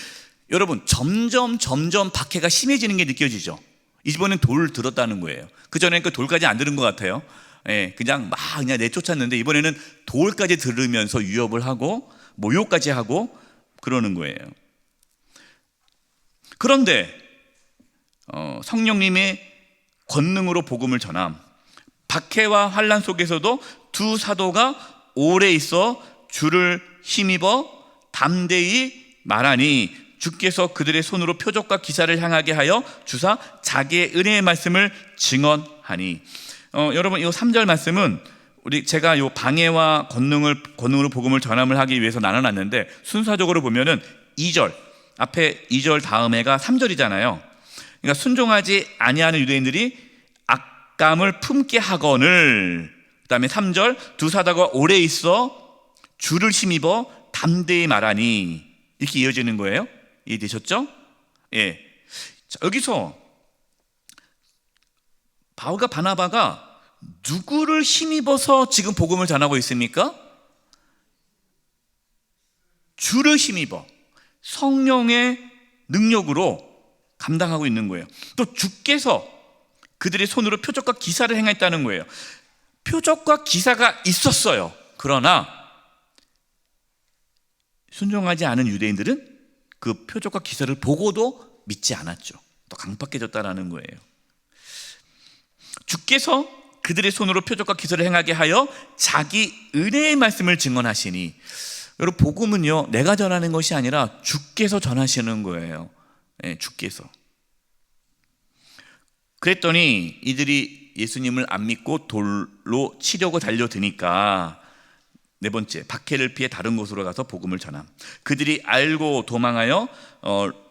여러분, 점점 박해가 심해지는 게 느껴지죠. 이번엔 돌을 들었다는 거예요. 그전에는 그 돌까지 안 들은 것 같아요. 예, 그냥 내쫓았는데 이번에는 돌까지 들으면서 위협을 하고 모욕까지 하고 그러는 거예요. 그런데 성령님의 권능으로 복음을 전함, 박해와 환난 속에서도 두 사도가 오래 있어 주를 힘입어 담대히 말하니 주께서 그들의 손으로 표적과 기사를 향하게 하여 주사 자기의 은혜의 말씀을 증언하니. 여러분, 이 3절 말씀은 제가 이 방해와 권능으로 복음을 전함을 하기 위해서 나눠놨는데, 순서적으로 보면은 2절 앞에 2절 다음에가 3절이잖아요. 그러니까 순종하지 아니하는 유대인들이 악감을 품게 하거늘, 그 다음에 3절 두 사도가 오래 있어 주를 힘입어 담대히 말하니, 이렇게 이어지는 거예요. 이해되셨죠? 예. 자, 여기서 바울과 바나바가 누구를 힘입어서 지금 복음을 전하고 있습니까? 주를 힘입어 성령의 능력으로 감당하고 있는 거예요. 또 주께서 그들의 손으로 표적과 기사를 행했다는 거예요. 표적과 기사가 있었어요. 그러나 순종하지 않은 유대인들은 그 표적과 기사를 보고도 믿지 않았죠. 또 강팍해졌다라는 거예요. 주께서 그들의 손으로 표적과 기사를 행하게 하여 자기 은혜의 말씀을 증언하시니, 여러분, 복음은요 내가 전하는 것이 아니라 주께서 전하시는 거예요. 네, 주께서. 그랬더니 이들이 예수님을 안 믿고 돌로 치려고 달려드니까, 네 번째, 박해를 피해 다른 곳으로 가서 복음을 전함. 그들이 알고 도망하여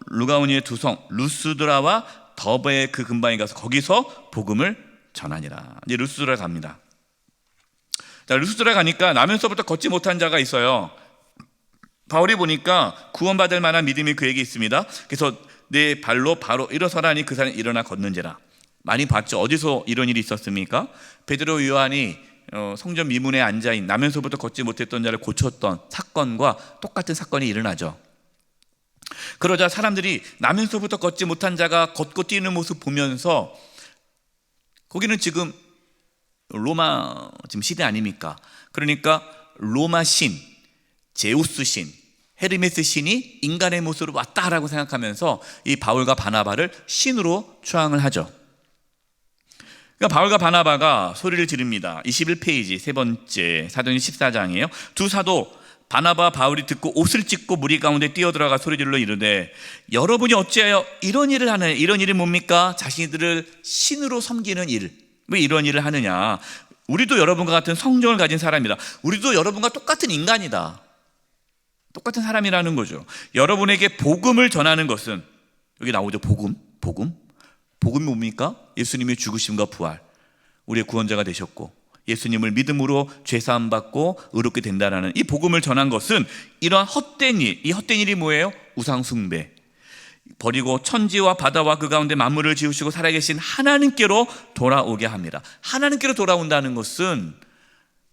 루가오니의 두 성 루스드라와 더베의 그 근방에 가서 거기서 복음을 전하니라. 이제 루스드라 갑니다. 자, 루스드라 가니까 나면서부터 걷지 못한 자가 있어요. 바울이 보니까 구원받을 만한 믿음이 그에게 있습니다. 그래서 내 발로 바로 일어서라니 그 사람이 일어나 걷는지라. 많이 봤죠. 어디서 이런 일이 있었습니까? 베드로 요한이 성전 미문에 앉아있는 나면서부터 걷지 못했던 자를 고쳤던 사건과 똑같은 사건이 일어나죠. 그러자 사람들이 나면서부터 걷지 못한 자가 걷고 뛰는 모습 보면서, 거기는 지금 로마 지금 시대 아닙니까? 그러니까 로마 신, 제우스 신, 헤르메스 신이 인간의 모습으로 왔다라고 생각하면서 이 바울과 바나바를 신으로 추앙을 하죠. 그러니까 바울과 바나바가 소리를 지릅니다. 21페이지 세 번째 사도행 14장이에요. 두 사도 바나바 바울이 듣고 옷을 찢고 무리 가운데 뛰어들어가 소리질러 이르되 여러분이 어찌하여 이런 일을 하느냐. 이런 일이 뭡니까? 자신들을 신으로 섬기는 일. 왜 이런 일을 하느냐? 우리도 여러분과 같은 성정을 가진 사람이다. 우리도 여러분과 똑같은 인간이다. 똑같은 사람이라는 거죠. 여러분에게 복음을 전하는 것은, 여기 나오죠. 복음이 뭡니까? 예수님의 죽으심과 부활, 우리의 구원자가 되셨고 예수님을 믿음으로 죄사함 받고 의롭게 된다는 이 복음을 전한 것은 이러한 헛된 일, 이 헛된 일이 뭐예요? 우상 숭배, 버리고 천지와 바다와 그 가운데 만물을 지으시고 살아계신 하나님께로 돌아오게 합니다. 하나님께로 돌아온다는 것은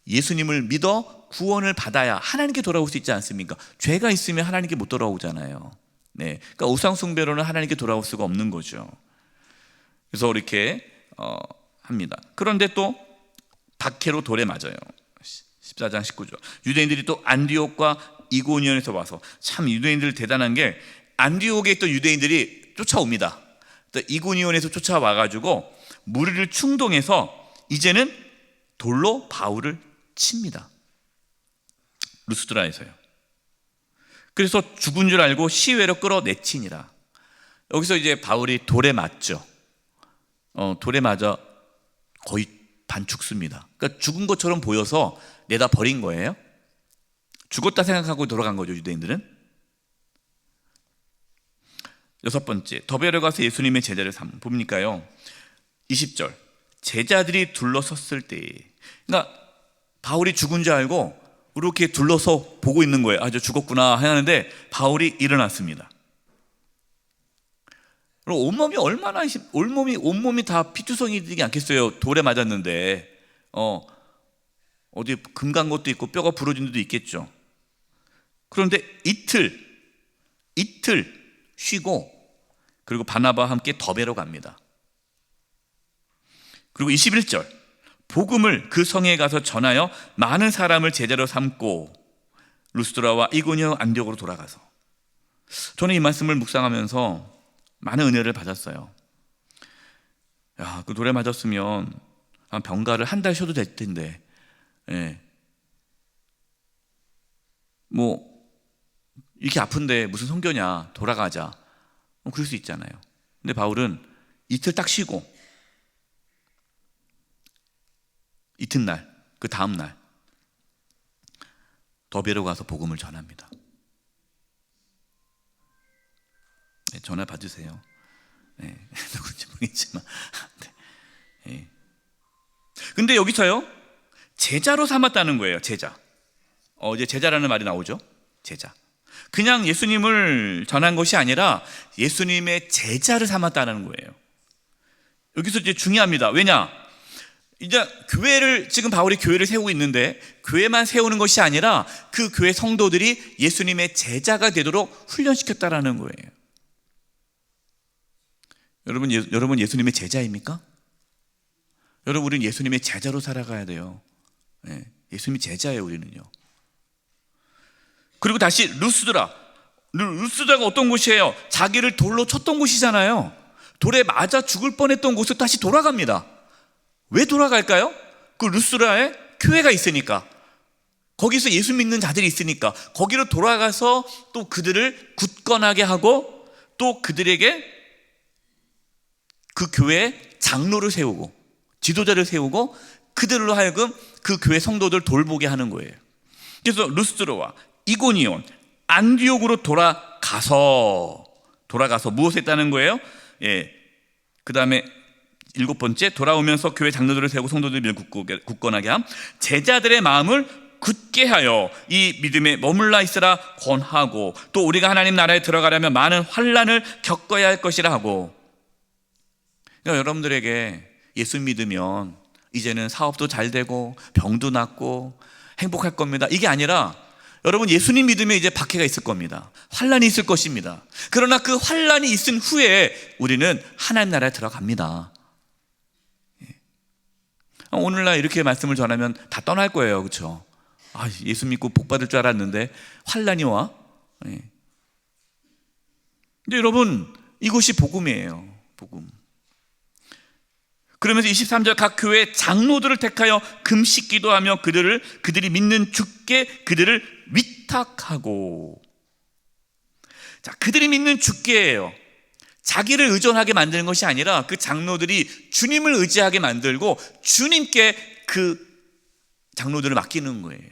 예수님을 믿어 구원을 받아야 하나님께 돌아올 수 있지 않습니까? 죄가 있으면 하나님께 못 돌아오잖아요. 네, 그러니까 우상 숭배로는 하나님께 돌아올 수가 없는 거죠. 그래서 이렇게 합니다. 그런데 또 박해로 돌에 맞아요. 14장 19절. 유대인들이 또 안디옥과 이고니온에서 와서, 참 유대인들 대단한 게 안디옥에 있던 유대인들이 쫓아옵니다. 또 이고니온에서 쫓아와가지고 무리를 충동해서 이제는 돌로 바울을 칩니다. 루스드라에서요. 그래서 죽은 줄 알고 시외로 끌어내치니라. 여기서 이제 바울이 돌에 맞죠. 돌에 맞아 거의 반 죽습니다. 그러니까 죽은 것처럼 보여서 내다 버린 거예요. 죽었다 생각하고 돌아간 거죠, 유대인들은. 여섯 번째, 더베로 가서 예수님의 제자를 봅니까요? 20절, 제자들이 둘러섰을 때, 그러니까 바울이 죽은 줄 알고 이렇게 둘러서 보고 있는 거예요. 아, 저 죽었구나 하는데 바울이 일어났습니다. 온몸이 얼마나, 온몸이 다 피투성이 되지 않겠어요? 돌에 맞았는데 어디 금 간 것도 있고 뼈가 부러진 데도 있겠죠. 그런데 이틀 쉬고, 그리고 바나바와 함께 더베로 갑니다. 그리고 21절, 복음을 그 성에 가서 전하여 많은 사람을 제자로 삼고 루스드라와 이고니온 안디옥으로 돌아가서. 저는 이 말씀을 묵상하면서 많은 은혜를 받았어요. 야, 그 돌에 맞았으면 병가를 한 달 쉬어도 될 텐데, 예. 뭐 이렇게 아픈데 무슨 선교냐, 돌아가자, 그럴 수 있잖아요. 근데 바울은 이틀 딱 쉬고 이튿날, 그 다음날 더베로 가서 복음을 전합니다. 네, 전화 받으세요. 네, 누군지 모르겠지만. 네. 근데 여기서요, 제자로 삼았다는 거예요. 제자. 이제 제자라는 말이 나오죠. 제자. 그냥 예수님을 전한 것이 아니라 예수님의 제자를 삼았다는 거예요. 여기서 이제 중요합니다. 왜냐? 이제 지금 바울이 교회를 세우고 있는데, 교회만 세우는 것이 아니라 그 교회 성도들이 예수님의 제자가 되도록 훈련시켰다라는 거예요. 여러분 예수님의 제자입니까? 여러분, 우리는 예수님의 제자로 살아가야 돼요. 네, 예수님이 제자예요, 우리는요. 그리고 다시 루스드라가 어떤 곳이에요? 자기를 돌로 쳤던 곳이잖아요. 돌에 맞아 죽을 뻔했던 곳으로 다시 돌아갑니다. 왜 돌아갈까요? 그 루스드라에 교회가 있으니까, 거기서 예수 믿는 자들이 있으니까 거기로 돌아가서 또 그들을 굳건하게 하고, 또 그들에게 그 교회에 장로를 세우고 지도자를 세우고 그들로 하여금 그 교회 성도들 돌보게 하는 거예요. 그래서 루스드라와 이고니온, 안디옥으로 돌아가서 무엇을 했다는 거예요? 예, 그 다음에 일곱 번째, 돌아오면서 교회 장로들을 세우고 성도들을 굳건하게 함, 제자들의 마음을 굳게 하여 이 믿음에 머물러 있으라 권하고, 또 우리가 하나님 나라에 들어가려면 많은 환난을 겪어야 할 것이라 하고. 그러니까 여러분들에게 예수 믿으면 이제는 사업도 잘 되고 병도 낫고 행복할 겁니다, 이게 아니라 여러분, 예수님 믿으면 이제 박해가 있을 겁니다. 환난이 있을 것입니다. 그러나 그 환난이 있은 후에 우리는 하나님 나라에 들어갑니다. 오늘날 이렇게 말씀을 전하면 다 떠날 거예요, 그렇죠? 예수 믿고 복 받을 줄 알았는데 환난이 와. 근데 여러분, 이것이 복음이에요, 복음. 그러면서 23절, 각 교회 장로들을 택하여 금식 기도하며 그들이 믿는 주께 그들을 위탁하고. 자, 그들이 믿는 주께예요. 자기를 의존하게 만드는 것이 아니라 그 장로들이 주님을 의지하게 만들고 주님께 그 장로들을 맡기는 거예요.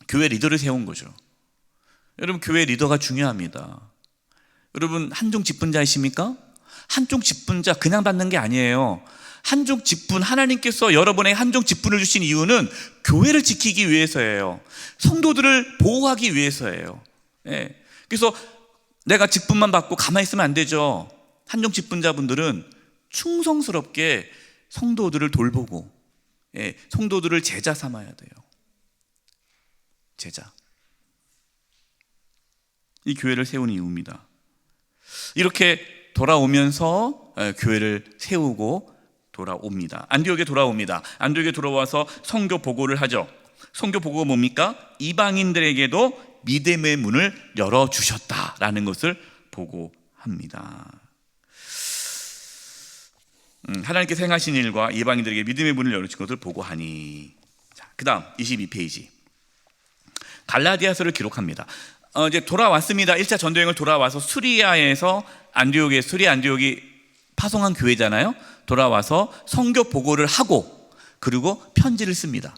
교회 리더를 세운 거죠. 여러분, 교회 리더가 중요합니다. 여러분, 한종 직분자이십니까? 한종 직분자 그냥 받는 게 아니에요. 한종 직분, 하나님께서 여러분의 한종 직분을 주신 이유는 교회를 지키기 위해서예요. 성도들을 보호하기 위해서예요. 그래서 내가 직분만 받고 가만히 있으면 안 되죠. 한종 직분자분들은 충성스럽게 성도들을 돌보고, 성도들을 제자 삼아야 돼요. 제자. 이 교회를 세운 이유입니다. 이렇게 돌아오면서 교회를 세우고 돌아옵니다. 안디옥에 돌아옵니다. 안디옥에 돌아와서 선교 보고를 하죠. 선교 보고가 뭡니까? 이방인들에게도 믿음의 문을 열어주셨다라는 것을 보고합니다. 하나님께서 행하신 일과 이방인들에게 믿음의 문을 열어주신 것을 보고하니. 그 다음 22페이지, 갈라디아서를 기록합니다. 이제 돌아왔습니다. 1차 전도여행을 돌아와서 수리아에서 안디옥이 파송한 교회잖아요. 돌아와서 선교 보고를 하고 그리고 편지를 씁니다.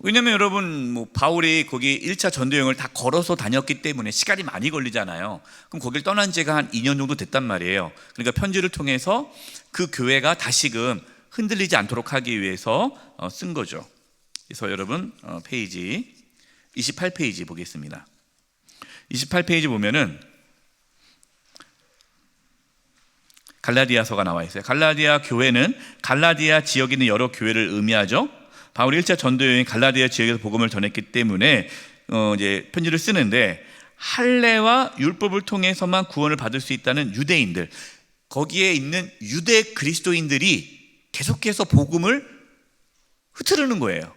왜냐면 여러분, 바울이 거기 1차 전도여행을 다 걸어서 다녔기 때문에 시간이 많이 걸리잖아요. 그럼 거길 떠난 지가 한 2년 정도 됐단 말이에요. 그러니까 편지를 통해서 그 교회가 다시금 흔들리지 않도록 하기 위해서 쓴 거죠. 그래서 여러분, 페이지 28페이지 보겠습니다. 28페이지 보면은 갈라디아서가 나와 있어요. 갈라디아 교회는 갈라디아 지역에 있는 여러 교회를 의미하죠. 바울이 1차 전도여행 갈라디아 지역에서 복음을 전했기 때문에 이제 편지를 쓰는데, 할례와 율법을 통해서만 구원을 받을 수 있다는 유대인들, 거기에 있는 유대 그리스도인들이 계속해서 복음을 흐트르는 거예요.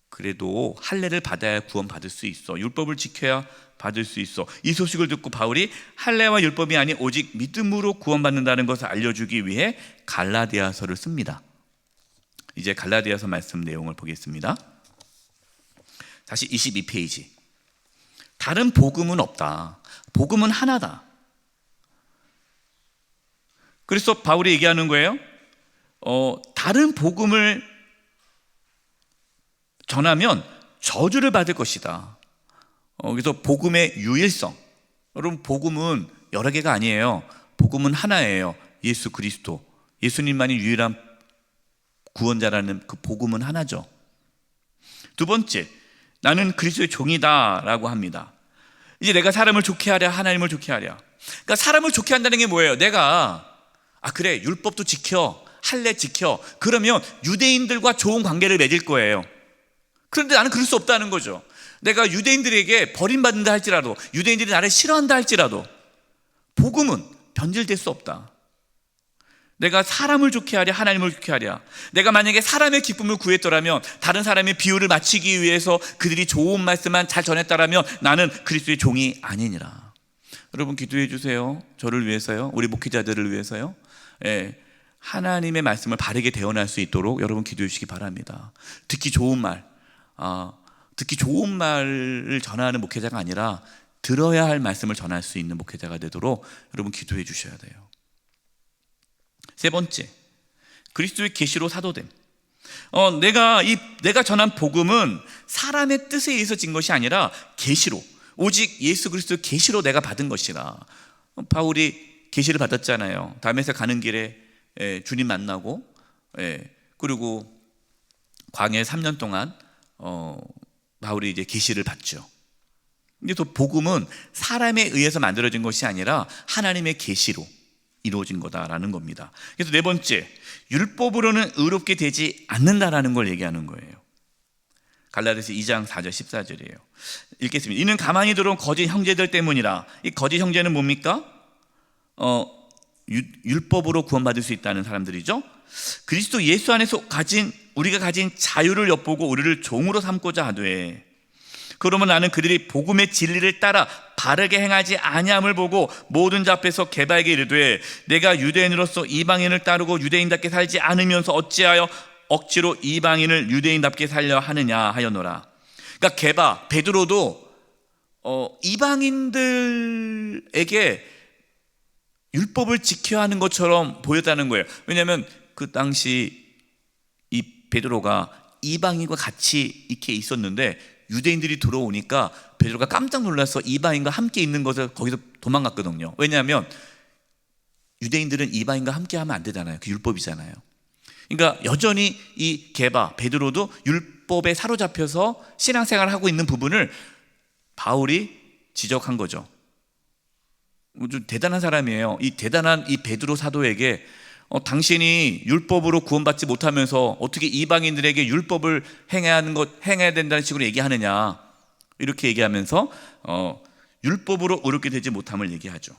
그래도 할례를 받아야 구원 받을 수 있어, 율법을 지켜야 받을 수 있어. 이 소식을 듣고 바울이 할례와 율법이 아닌 오직 믿음으로 구원받는다는 것을 알려주기 위해 갈라디아서를 씁니다. 이제 갈라디아서 말씀 내용을 보겠습니다. 다시 22페이지. 다른 복음은 없다. 복음은 하나다. 그래서 바울이 얘기하는 거예요. 다른 복음을 전하면 저주를 받을 것이다. 그래서 복음의 유일성. 여러분, 복음은 여러 개가 아니에요. 복음은 하나예요. 예수 그리스도, 예수님만이 유일한 구원자라는 그 복음은 하나죠. 두 번째, 나는 그리스도의 종이다 라고 합니다. 이제 내가 사람을 좋게 하랴 하나님을 좋게 하랴. 그러니까 사람을 좋게 한다는 게 뭐예요? 내가 그래, 율법도 지켜, 할례 지켜, 그러면 유대인들과 좋은 관계를 맺을 거예요. 그런데 나는 그럴 수 없다는 거죠. 내가 유대인들에게 버림받는다 할지라도, 유대인들이 나를 싫어한다 할지라도 복음은 변질될 수 없다. 내가 사람을 좋게 하랴 하나님을 좋게 하랴. 내가 만약에 사람의 기쁨을 구했더라면, 다른 사람의 비유를 맞추기 위해서 그들이 좋은 말씀만 잘 전했다라면 나는 그리스도의 종이 아니니라. 여러분, 기도해 주세요. 저를 위해서요, 우리 목회자들을 위해서요. 하나님의 말씀을 바르게 대언할 수 있도록 여러분 기도해 주시기 바랍니다. 듣기 좋은 말을 전하는 목회자가 아니라 들어야 할 말씀을 전할 수 있는 목회자가 되도록 여러분 기도해 주셔야 돼요. 세 번째, 그리스도의 계시로 사도됨. 내가 전한 복음은 사람의 뜻에 의해서 진 것이 아니라 계시로, 오직 예수 그리스도의 계시로 내가 받은 것이라. 바울이 계시를 받았잖아요. 다메섹 가는 길에 주님 만나고 그리고 광야에 3년 동안 바울이 이제 계시를 받죠. 근데 또 복음은 사람에 의해서 만들어진 것이 아니라 하나님의 계시로 이루어진 거다라는 겁니다. 그래서 네 번째, 율법으로는 의롭게 되지 않는다라는 걸 얘기하는 거예요. 갈라디아서 2장 4절 14절이에요. 읽겠습니다. 이는 가만히 들어온 거짓 형제들 때문이라. 이 거짓 형제는 뭡니까? 율법으로 구원받을 수 있다는 사람들이죠. 그리스도 예수 안에서 우리가 가진 자유를 엿보고 우리를 종으로 삼고자 하되, 그러면 나는 그들이 복음의 진리를 따라 바르게 행하지 아니함을 보고 모든 자 앞에서 게바에게 이르되, 내가 유대인으로서 이방인을 따르고 유대인답게 살지 않으면서 어찌하여 억지로 이방인을 유대인답게 살려 하느냐 하였노라. 그러니까 게바 베드로도 이방인들에게 율법을 지켜야 하는 것처럼 보였다는 거예요. 왜냐하면 그 당시 이 베드로가 이방인과 같이 이렇게 있었는데 유대인들이 들어오니까 베드로가 깜짝 놀라서 이방인과 함께 있는 것을 거기서 도망갔거든요. 왜냐하면 유대인들은 이방인과 함께 하면 안 되잖아요. 그 율법이잖아요. 그러니까 여전히 이 게바 베드로도 율법에 사로잡혀서 신앙생활을 하고 있는 부분을 바울이 지적한 거죠. 좀 대단한 사람이에요. 이 대단한 이 베드로 사도에게 당신이 율법으로 구원받지 못하면서 어떻게 이방인들에게 율법을 행해야 된다는 식으로 얘기하느냐, 이렇게 얘기하면서 율법으로 의롭게 되지 못함을 얘기하죠.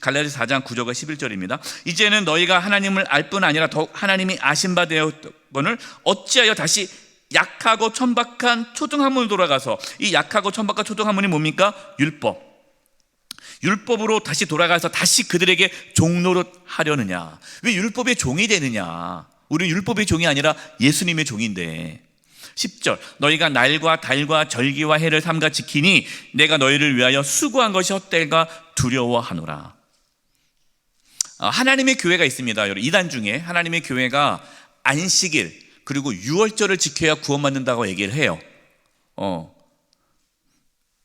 갈라디아서 4장 9절과 11절입니다. 이제는 너희가 하나님을 알 뿐 아니라 더욱 하나님이 아신 바 되었거늘 어찌하여 다시 약하고 천박한 초등학문으로 돌아가서, 이 약하고 천박한 초등학문이 뭡니까? 율법으로 다시 돌아가서 다시 그들에게 종노릇 하려느냐. 왜 율법의 종이 되느냐? 우리는 율법의 종이 아니라 예수님의 종인데. 10절, 너희가 날과 달과 절기와 해를 삼가 지키니 내가 너희를 위하여 수고한 것이 헛될까 두려워하노라. 하나님의 교회가 있습니다. 여러분, 이단 중에 하나님의 교회가 안식일 그리고 유월절을 지켜야 구원받는다고 얘기를 해요.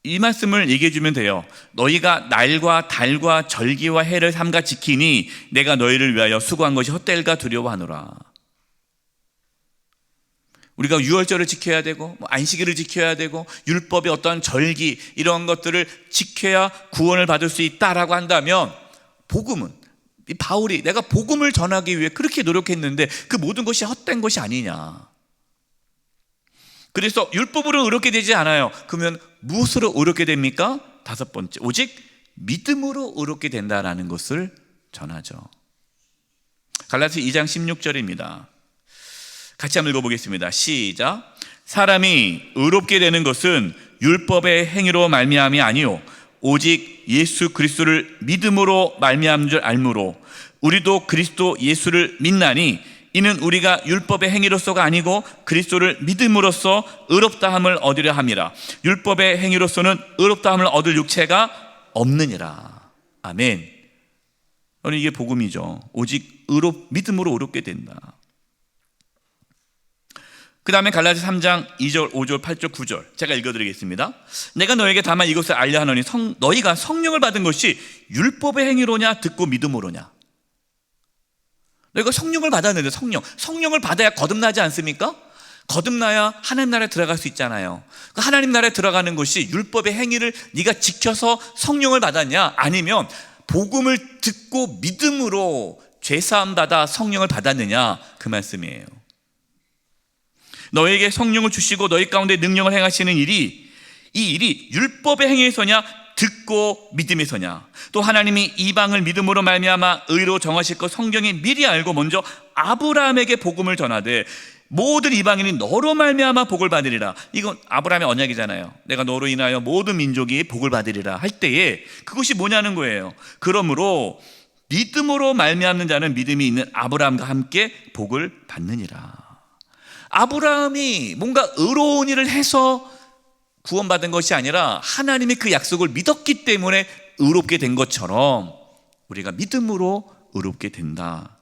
이 말씀을 얘기해 주면 돼요. 너희가 날과 달과 절기와 해를 삼가 지키니 내가 너희를 위하여 수고한 것이 헛될까 두려워하노라. 우리가 유월절을 지켜야 되고 안식일을 지켜야 되고 율법의 어떤 절기 이런 것들을 지켜야 구원을 받을 수 있다라고 한다면, 복음은 바울이 내가 복음을 전하기 위해 그렇게 노력했는데 그 모든 것이 헛된 것이 아니냐. 그래서 율법으로 의롭게 되지 않아요. 그러면 무엇으로 의롭게 됩니까? 5번째, 오직 믿음으로 의롭게 된다라는 것을 전하죠. 갈라디아서 2장 16절입니다. 같이 한번 읽어보겠습니다. 시작. 사람이 의롭게 되는 것은 율법의 행위로 말미암이 아니요 오직 예수 그리스도를 믿음으로 말미암은 줄 알므로 우리도 그리스도 예수를 믿나니 이는 우리가 율법의 행위로서가 아니고 그리스도를 믿음으로써 의롭다함을 얻으려 함이라. 율법의 행위로서는 의롭다함을 얻을 육체가 없느니라. 아멘. 이게 복음이죠. 오직 믿음으로 의롭게 된다. 그 다음에 갈라디아서 3장 2절, 5절, 8절, 9절 제가 읽어드리겠습니다. 내가 너에게 다만 이것을 알려 하노니 너희가 성령을 받은 것이 율법의 행위로냐 듣고 믿음으로냐. 너희가 성령을 받았는데 성령을 받아야 거듭나지 않습니까? 거듭나야 하나님 나라에 들어갈 수 있잖아요. 하나님 나라에 들어가는 것이 율법의 행위를 네가 지켜서 성령을 받았냐, 아니면 복음을 듣고 믿음으로 죄사함 받아 성령을 받았느냐, 그 말씀이에요. 너에게 성령을 주시고 너희 가운데 능력을 행하시는 이 일이 율법의 행위에서냐 듣고 믿음에서냐. 또 하나님이 이방을 믿음으로 말미암아 의로 정하실 것 성경이 미리 알고 먼저 아브라함에게 복음을 전하되 모든 이방인이 너로 말미암아 복을 받으리라. 이건 아브라함의 언약이잖아요. 내가 너로 인하여 모든 민족이 복을 받으리라 할 때에 그것이 뭐냐는 거예요. 그러므로 믿음으로 말미암는 자는 믿음이 있는 아브라함과 함께 복을 받느니라. 아브라함이 뭔가 의로운 일을 해서 구원받은 것이 아니라 하나님이 그 약속을 믿었기 때문에 의롭게 된 것처럼 우리가 믿음으로 의롭게 된다.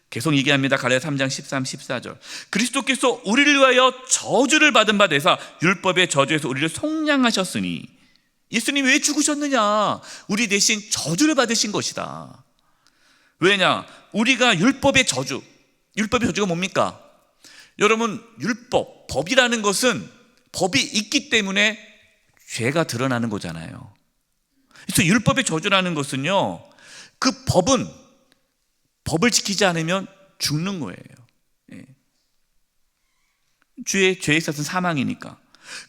계속 얘기합니다. 갈라디아서 3장 13, 14절. 그리스도께서 우리를 위하여 저주를 받은 바 되사 율법의 저주에서 우리를 속량하셨으니. 예수님이 왜 죽으셨느냐? 우리 대신 저주를 받으신 것이다. 왜냐? 우리가 율법의 저주가 뭡니까? 여러분, 법이라는 것은 법이 있기 때문에 죄가 드러나는 거잖아요. 그래서 율법의 저주라는 것은요, 그 법을 지키지 않으면 죽는 거예요. 죄의 삭은 사망이니까.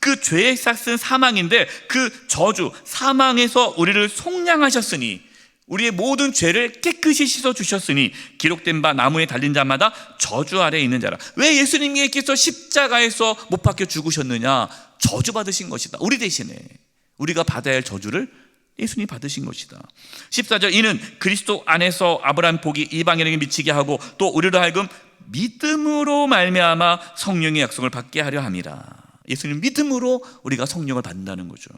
그 죄의 삭은 사망인데, 그 저주, 사망에서 우리를 속량하셨으니, 우리의 모든 죄를 깨끗이 씻어주셨으니, 기록된 바 나무에 달린 자마다 저주 아래에 있는 자라. 왜 예수님께서 십자가에서 못 박혀 죽으셨느냐? 저주받으신 것이다. 우리 대신에 우리가 받아야 할 저주를 예수님이 받으신 것이다. 14절, 이는 그리스도 안에서 아브라함 복이 이방인에게 미치게 하고 또 우리로 하여금 믿음으로 말미암아 성령의 약속을 받게 하려 함이라. 예수님 믿음으로 우리가 성령을 받는다는 거죠.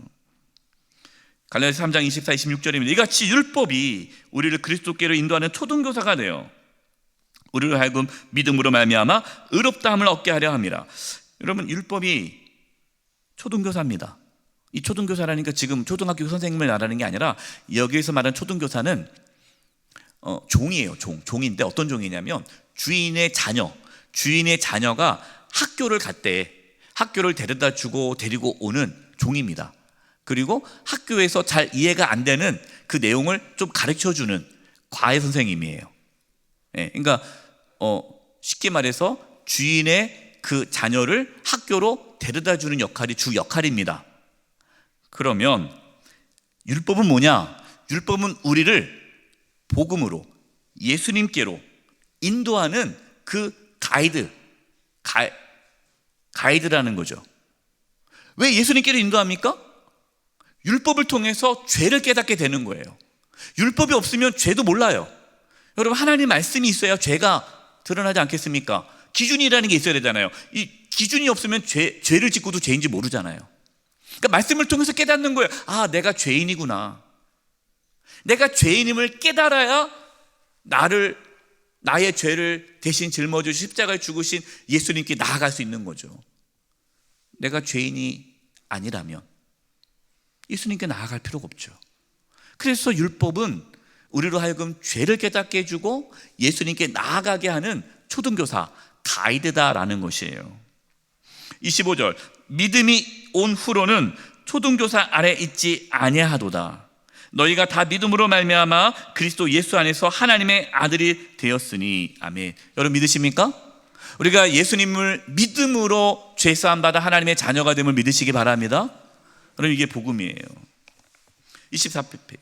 갈라디아서 3장 24, 26절입니다. 이같이 율법이 우리를 그리스도께로 인도하는 초등교사가 되어 우리로 하여금 믿음으로 말미암아 의롭다함을 얻게 하려 함이라. 여러분, 율법이 초등교사입니다. 이 초등교사라니까 지금 초등학교 선생님을 말하는 게 아니라, 여기에서 말하는 초등교사는 종이에요. 종인데 어떤 종이냐면, 주인의 자녀가 학교를 갈 때 학교를 데려다 주고 데리고 오는 종입니다. 그리고 학교에서 잘 이해가 안 되는 그 내용을 좀 가르쳐주는 과외 선생님이에요. 그러니까 쉽게 말해서 주인의 그 자녀를 학교로 데려다 주는 역할이 주 역할입니다. 그러면 율법은 뭐냐? 율법은 우리를 복음으로, 예수님께로 인도하는 그 가이드라는 거죠. 왜 예수님께로 인도합니까? 율법을 통해서 죄를 깨닫게 되는 거예요. 율법이 없으면 죄도 몰라요. 여러분, 하나님 말씀이 있어야 죄가 드러나지 않겠습니까? 기준이라는 게 있어야 되잖아요. 이 기준이 없으면 죄를 짓고도 죄인지 모르잖아요. 그러니까 말씀을 통해서 깨닫는 거예요. 아, 내가 죄인이구나. 내가 죄인임을 깨달아야 나의 죄를 대신 짊어지고 십자가에 죽으신 예수님께 나아갈 수 있는 거죠. 내가 죄인이 아니라면 예수님께 나아갈 필요가 없죠. 그래서 율법은 우리로 하여금 죄를 깨닫게 해주고 예수님께 나아가게 하는 초등교사, 가이드다라는 것이에요. 25절, 믿음이 온 후로는 초등교사 아래 있지 아니하도다. 너희가 다 믿음으로 말미암아 그리스도 예수 안에서 하나님의 아들이 되었으니. 아멘. 여러분 믿으십니까? 우리가 예수님을 믿음으로 죄사함 받아 하나님의 자녀가 됨을 믿으시기 바랍니다. 여러분, 이게 복음이에요. 24페이지,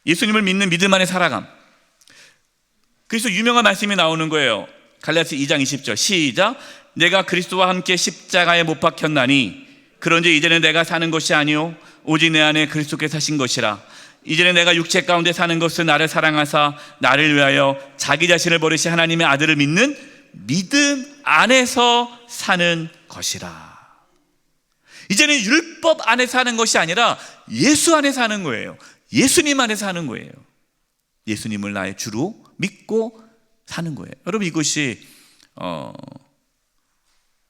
예수님을 믿는 믿음 안에 살아감. 그래서 유명한 말씀이 나오는 거예요. 갈라디아서 2장 20절 시작. 내가 그리스도와 함께 십자가에 못 박혔나니 그런즉 이제는 내가 사는 것이 아니요 오직 내 안에 그리스도께서 사신 것이라. 이제는 내가 육체 가운데 사는 것은 나를 사랑하사 나를 위하여 자기 자신을 버리신 하나님의 아들을 믿는 믿음 안에서 사는 것이라. 이제는 율법 안에 사는 것이 아니라 예수 안에 사는 거예요. 예수님 안에 사는 거예요. 예수님을 나의 주로 믿고 사는 거예요. 여러분, 이것이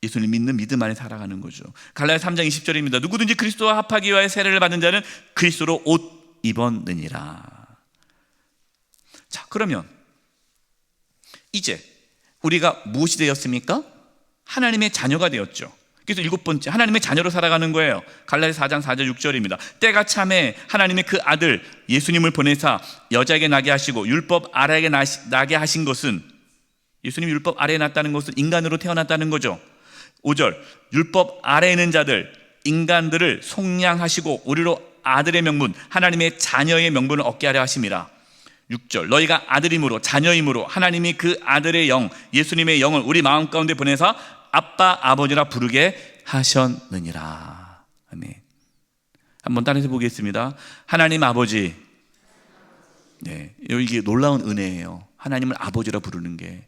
예수님 믿는 믿음 안에 살아가는 거죠. 갈라디아서 3장 20절입니다. 누구든지 그리스도와 합하기 위하여 세례를 받은 자는 그리스도로 옷 입었느니라. 자, 그러면 이제 우리가 무엇이 되었습니까? 하나님의 자녀가 되었죠. 그래서 7번째, 하나님의 자녀로 살아가는 거예요. 갈라디아서 4장 4절 6절입니다. 때가 참에 하나님의 그 아들 예수님을 보내사 여자에게 나게 하시고 율법 아래에게 나게 하신 것은, 예수님 율법 아래에 났다는 것은 인간으로 태어났다는 거죠. 5절, 율법 아래에 있는 자들, 인간들을 속량하시고 우리로 아들의 명분, 하나님의 자녀의 명분을 얻게 하려 하심이라. 6절, 너희가 아들임으로, 자녀임으로 하나님이 그 아들의 영, 예수님의 영을 우리 마음 가운데 보내사 아빠, 아버지라 부르게 하셨느니라. 아멘. 한번 따라해 보겠습니다. 하나님 아버지. 네, 이게 놀라운 은혜예요. 하나님을 아버지라 부르는 게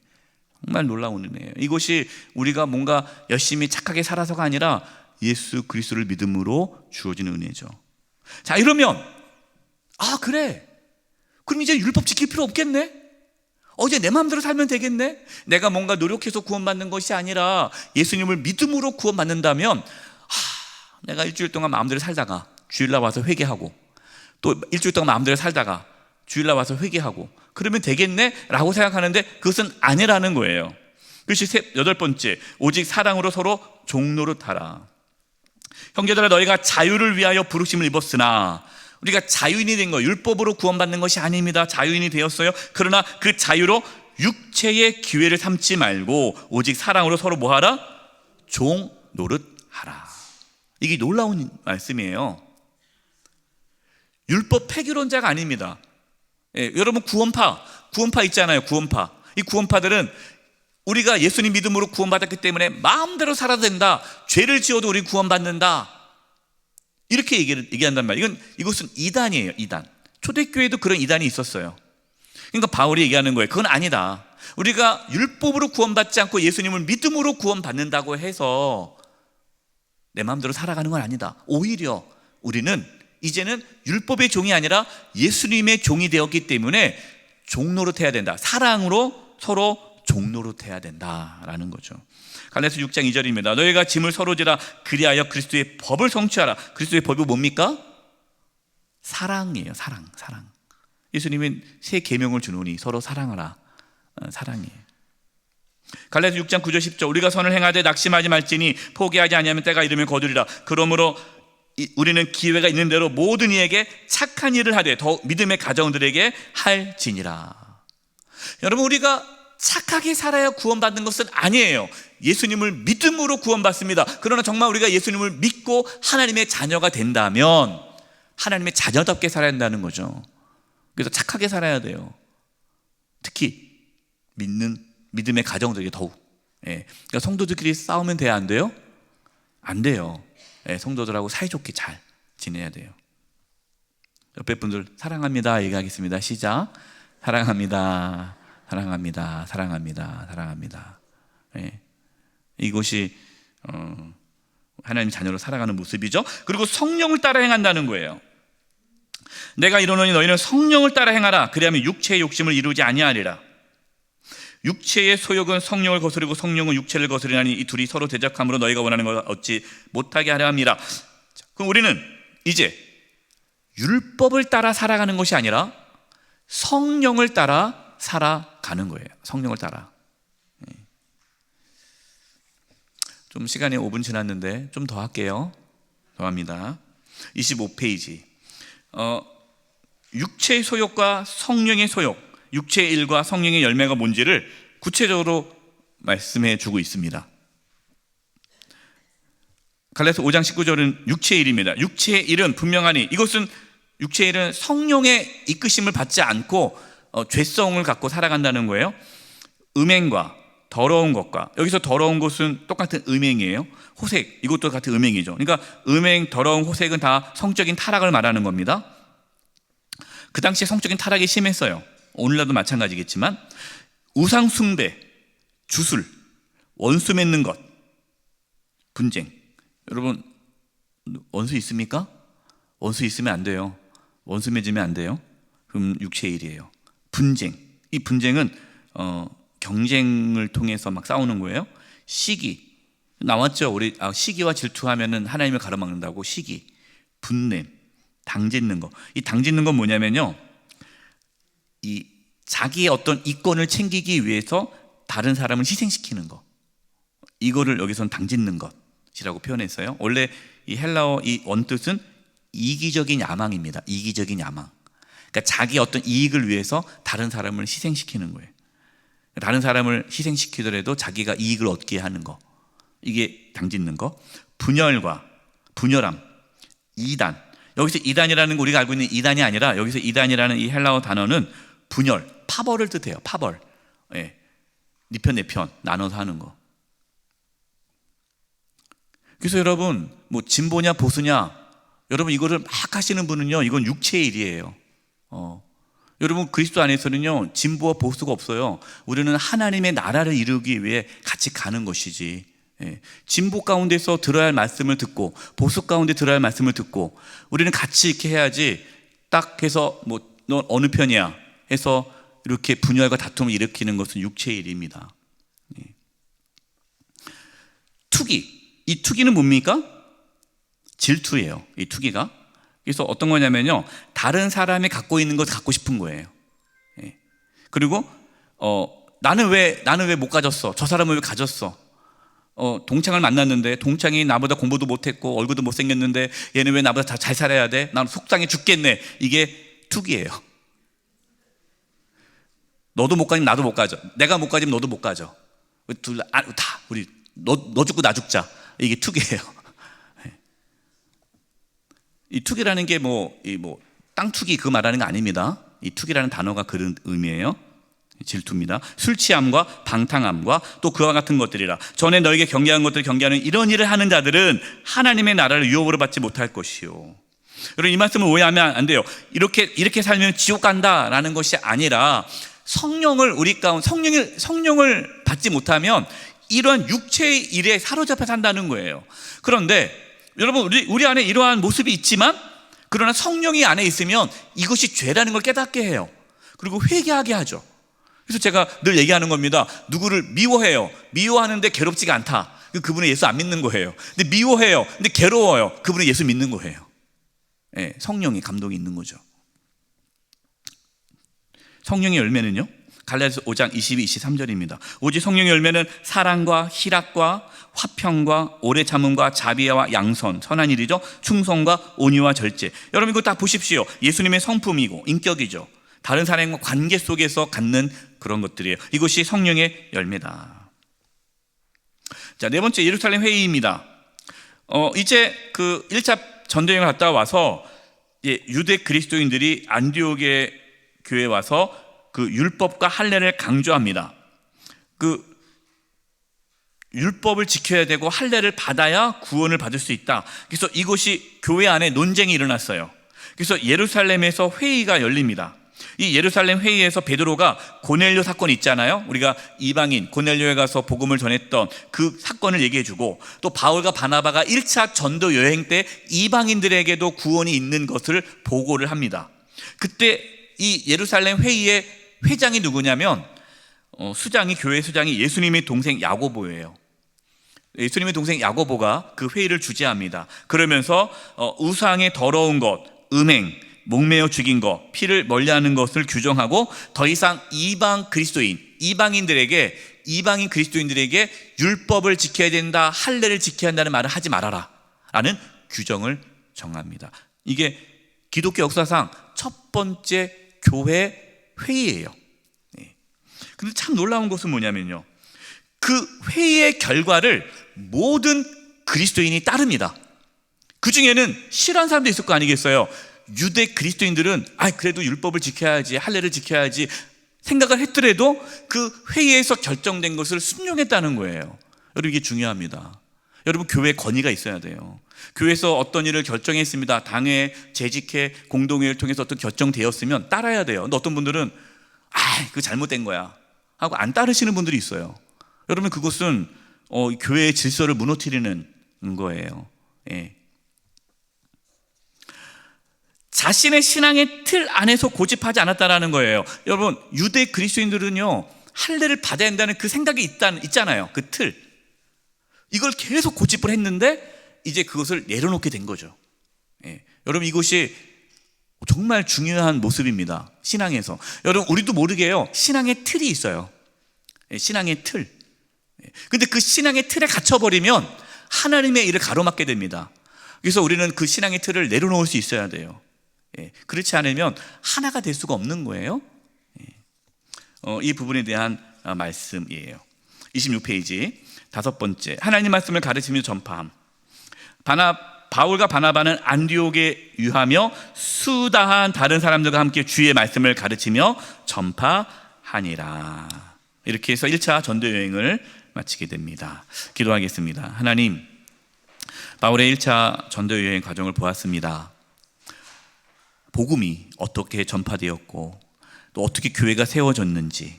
정말 놀라운 은혜예요. 이것이 우리가 뭔가 열심히 착하게 살아서가 아니라 예수 그리스도를 믿음으로 주어지는 은혜죠. 자, 이러면 그래, 그럼 이제 율법 지킬 필요 없겠네? 이제 내 마음대로 살면 되겠네? 내가 뭔가 노력해서 구원받는 것이 아니라 예수님을 믿음으로 구원받는다면 내가 일주일 동안 마음대로 살다가 주일날 와서 회개하고 또 일주일 동안 마음대로 살다가 주일날 와서 회개하고 그러면 되겠네? 라고 생각하는데 그것은 아니라는 거예요. 그것이 여덟 번째, 오직 사랑으로 서로 종노릇하라. 형제들아, 너희가 자유를 위하여 부르심을 입었으나, 우리가 자유인이 된 거, 율법으로 구원받는 것이 아닙니다. 자유인이 되었어요. 그러나 그 자유로 육체의 기회를 삼지 말고 오직 사랑으로 서로 뭐하라? 종노릇하라. 이게 놀라운 말씀이에요. 율법 폐기론자가 아닙니다. 여러분 구원파 있잖아요. 구원파. 이 구원파들은 우리가 예수님 믿음으로 구원받았기 때문에 마음대로 살아도 된다. 죄를 지어도 우리 구원받는다. 이렇게 얘기한단 말이에요. 이것은 이단이에요. 이단. 초대교회도 그런 이단이 있었어요. 그러니까 바울이 얘기하는 거예요. 그건 아니다. 우리가 율법으로 구원받지 않고 예수님을 믿음으로 구원받는다고 해서 내 마음대로 살아가는 건 아니다. 오히려 우리는 이제는 율법의 종이 아니라 예수님의 종이 되었기 때문에 종노릇해야 된다. 사랑으로 서로 종노릇해야 된다라는 거죠. 갈라디아서 6장 2절입니다. 너희가 짐을 서로 지라 그리하여 그리스도의 법을 성취하라. 그리스도의 법이 뭡니까? 사랑이에요. 사랑. 예수님은 새 계명을 주노니 서로 사랑하라. 사랑이에요. 갈라디아서 6장 9절 10절 우리가 선을 행하되 낙심하지 말지니 포기하지 아니하면 때가 이르면 거두리라. 그러므로 우리는 기회가 있는 대로 모든 이에게 착한 일을 하되 더 믿음의 가정들에게 할지니라. 여러분, 우리가 착하게 살아야 구원받는 것은 아니에요. 예수님을 믿음으로 구원받습니다. 그러나 정말 우리가 예수님을 믿고 하나님의 자녀가 된다면 하나님의 자녀답게 살아야 한다는 거죠. 그래서 착하게 살아야 돼요. 특히 믿음의 가정들에게 더욱. 그러니까 성도들끼리 싸우면 돼야 안 돼요? 안 돼요. 성도들하고 사이좋게 잘 지내야 돼요. 옆에 분들 사랑합니다 얘기하겠습니다. 시작. 사랑합니다. 사랑합니다. 사랑합니다. 사랑합니다. 이것이 하나님 자녀로 살아가는 모습이죠. 그리고 성령을 따라 행한다는 거예요. 내가 이르노니 너희는 성령을 따라 행하라. 그리하면 육체의 욕심을 이루지 아니하리라. 육체의 소욕은 성령을 거스르고 성령은 육체를 거스르나니 이 둘이 서로 대적함으로 너희가 원하는 걸 얻지 못하게 하려 함이라. 그럼 우리는 이제 율법을 따라 살아가는 것이 아니라 성령을 따라 살아가는 거예요. 성령을 따라. 좀 시간이 5분 지났는데 좀 더 할게요. 더 합니다. 25페이지. 육체의 소욕과 성령의 소욕, 육체의 일과 성령의 열매가 뭔지를 구체적으로 말씀해 주고 있습니다. 갈라디아서 5장 19절은 육체의 일입니다. 육체의 일은 분명하니, 이것은 육체의 일은 성령의 이끄심을 받지 않고 죄성을 갖고 살아간다는 거예요. 음행과 더러운 것과, 여기서 더러운 것은 똑같은 음행이에요. 호색, 이것도 같은 음행이죠. 그러니까 음행, 더러운, 호색은 다 성적인 타락을 말하는 겁니다. 그 당시에 성적인 타락이 심했어요. 오늘날도 마찬가지겠지만 우상 숭배, 주술, 원수 맺는 것, 분쟁. 여러분 원수 있습니까? 원수 있으면 안 돼요. 원수 맺으면 안 돼요. 그럼 육체의 일이에요. 분쟁. 이 분쟁은 경쟁을 통해서 막 싸우는 거예요. 시기 나왔죠. 우리 시기와 질투하면은 하나님을 가로막는다고. 시기, 분냄, 당짓는 거. 이 당짓는 건 뭐냐면요, 이 자기의 어떤 이권을 챙기기 위해서 다른 사람을 희생시키는 거. 이거를 여기서는 당짓는 것이라고 표현했어요. 원래 이 헬라어 이 원뜻은 이기적인 야망입니다. 이기적인 야망. 그러니까 자기 어떤 이익을 위해서 다른 사람을 희생시키는 거예요. 다른 사람을 희생시키더라도 자기가 이익을 얻게 하는 거. 이게 당짓는 거. 분열과 분열함, 이단. 여기서 이단이라는 거, 우리가 알고 있는 이단이 아니라 여기서 이단이라는 이 헬라어 단어는 분열, 파벌을 뜻해요. 파벌. 네 편 내 편 나눠서 하는 거. 그래서 여러분 뭐 진보냐 보수냐, 여러분 이거를 막 하시는 분은요, 이건 육체의 일이에요. 여러분 그리스도 안에서는요 진보와 보수가 없어요. 우리는 하나님의 나라를 이루기 위해 같이 가는 것이지. 진보 가운데서 들어야 할 말씀을 듣고 보수 가운데 들어야 할 말씀을 듣고 우리는 같이 이렇게 해야지. 딱 해서 뭐 너 어느 편이야 해서 이렇게 분열과 다툼을 일으키는 것은 육체의 일입니다. 투기. 이 투기는 뭡니까? 질투예요. 이 투기가 그래서 어떤 거냐면요, 다른 사람이 갖고 있는 것 갖고 싶은 거예요. 예. 그리고 나는 왜 못 가졌어? 저 사람은 왜 가졌어? 동창을 만났는데 동창이 나보다 공부도 못했고 얼굴도 못생겼는데 얘는 왜 나보다 잘 살아야 돼? 난 속상해 죽겠네. 이게 투기예요. 너도 못 가지면 나도 못 가져. 내가 못 가지면 너도 못 가져. 우리 너 죽고 나 죽자. 이게 투기예요. 이 투기라는 게 땅 투기 그 말하는 거 아닙니다. 이 투기라는 단어가 그런 의미예요. 질투입니다. 술 취함과 방탕함과 또 그와 같은 것들이라. 전에 너에게 경계한 것들을 경계하는 이런 일을 하는 자들은 하나님의 나라를 유업으로 받지 못할 것이요. 여러분, 이 말씀을 오해하면 안 돼요. 이렇게 살면 지옥 간다라는 것이 아니라 성령을 성령을 받지 못하면 이러한 육체의 일에 사로잡혀 산다는 거예요. 그런데 여러분, 우리 안에 이러한 모습이 있지만, 그러나 성령이 안에 있으면 이것이 죄라는 걸 깨닫게 해요. 그리고 회개하게 하죠. 그래서 제가 늘 얘기하는 겁니다. 누구를 미워해요. 미워하는데 괴롭지가 않다. 그분은 예수 안 믿는 거예요. 근데 미워해요. 근데 괴로워요. 그분은 예수 믿는 거예요. 네, 성령의 감동이 있는 거죠. 성령의 열매는요, 갈라디아서 5장 22, 23절입니다. 오직 성령의 열매는 사랑과 희락과 화평과 오래 참음과 자비와 양선, 선한 일이죠. 충성과 온유와 절제. 여러분, 이거 다 보십시오. 예수님의 성품이고 인격이죠. 다른 사람과 관계 속에서 갖는 그런 것들이에요. 이것이 성령의 열매다. 자, 네 번째, 예루살렘 회의입니다. 이제 그 1차 전도여행을 갔다 와서 유대 그리스도인들이 안디옥의 교회에 와서 그 율법과 할례를 강조합니다. 그 율법을 지켜야 되고 할례를 받아야 구원을 받을 수 있다. 그래서 이것이 교회 안에 논쟁이 일어났어요. 그래서 예루살렘에서 회의가 열립니다. 이 예루살렘 회의에서 베드로가 고넬료 사건 있잖아요. 우리가 이방인 고넬료에 가서 복음을 전했던 그 사건을 얘기해주고, 또 바울과 바나바가 1차 전도 여행 때 이방인들에게도 구원이 있는 것을 보고를 합니다. 그때 이 예루살렘 회의의 회장이 누구냐면 교회 수장이 예수님의 동생 야고보예요. 예수님의 동생 야고보가 그 회의를 주재합니다. 그러면서 우상의 더러운 것, 음행, 목매어 죽인 것, 피를 멀리하는 것을 규정하고 더 이상 이방인 그리스도인들에게 율법을 지켜야 된다, 할례를 지켜야 한다는 말을 하지 말아라 라는 규정을 정합니다. 이게 기독교 역사상 첫 번째 교회 회의예요. 근데 참 놀라운 것은 뭐냐면요, 그 회의의 결과를 모든 그리스도인이 따릅니다. 그 중에는 싫어하는 사람도 있을 거 아니겠어요. 유대 그리스도인들은 그래도 율법을 지켜야지, 할례를 지켜야지 생각을 했더라도 그 회의에서 결정된 것을 순종했다는 거예요. 여러분, 이게 중요합니다. 여러분, 교회에 권위가 있어야 돼요. 교회에서 어떤 일을 결정했습니다. 당회, 재직회, 공동회의를 통해서 어떤 결정되었으면 따라야 돼요. 근데 어떤 분들은 그거 잘못된 거야 하고 안 따르시는 분들이 있어요. 여러분, 그것은 교회의 질서를 무너뜨리는 거예요. 예. 자신의 신앙의 틀 안에서 고집하지 않았다라는 거예요. 여러분, 유대 그리스도인들은요, 할례를 받아야 한다는 그 생각이 있잖아요. 그 틀. 이걸 계속 고집을 했는데 이제 그것을 내려놓게 된 거죠. 예. 여러분, 이것이 정말 중요한 모습입니다. 신앙에서. 여러분, 우리도 모르게요, 신앙의 틀이 있어요. 예, 신앙의 틀. 근데 그 신앙의 틀에 갇혀버리면 하나님의 일을 가로막게 됩니다. 그래서 우리는 그 신앙의 틀을 내려놓을 수 있어야 돼요. 예, 그렇지 않으면 하나가 될 수가 없는 거예요. 예. 이 부분에 대한 말씀이에요. 26페이지 다섯 번째, 하나님 말씀을 가르치며 전파함. 바울과 바나바는 안디옥에 유하며 수다한 다른 사람들과 함께 주의 말씀을 가르치며 전파하니라. 이렇게 해서 1차 전도 여행을 마치게 됩니다. 기도하겠습니다. 하나님, 바울의 1차 전도 여행 과정을 보았습니다. 복음이 어떻게 전파되었고, 또 어떻게 교회가 세워졌는지,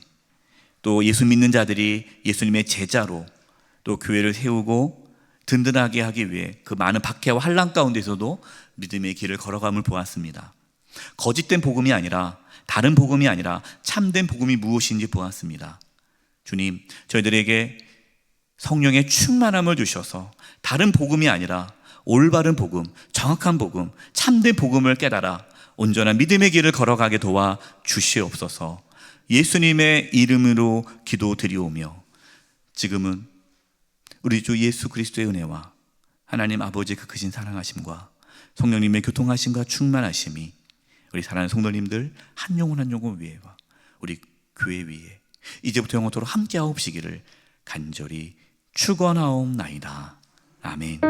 또 예수 믿는 자들이 예수님의 제자로 또 교회를 세우고 든든하게 하기 위해 그 많은 박해와 환난 가운데서도 믿음의 길을 걸어감을 보았습니다. 거짓된 복음이 아니라, 다른 복음이 아니라 참된 복음이 무엇인지 보았습니다. 주님, 저희들에게 성령의 충만함을 주셔서 다른 복음이 아니라 올바른 복음, 정확한 복음, 참된 복음을 깨달아 온전한 믿음의 길을 걸어가게 도와 주시옵소서. 예수님의 이름으로 기도드리오며 지금은 우리 주 예수 그리스도의 은혜와 하나님 아버지의 그 크신 사랑하심과 성령님의 교통하심과 충만하심이 우리 사랑하는 성도님들 한 영혼 한 영혼 위에와 우리 교회 위에 이제부터 영원토록 함께하옵시기를 간절히 축원하옵나이다. 아멘.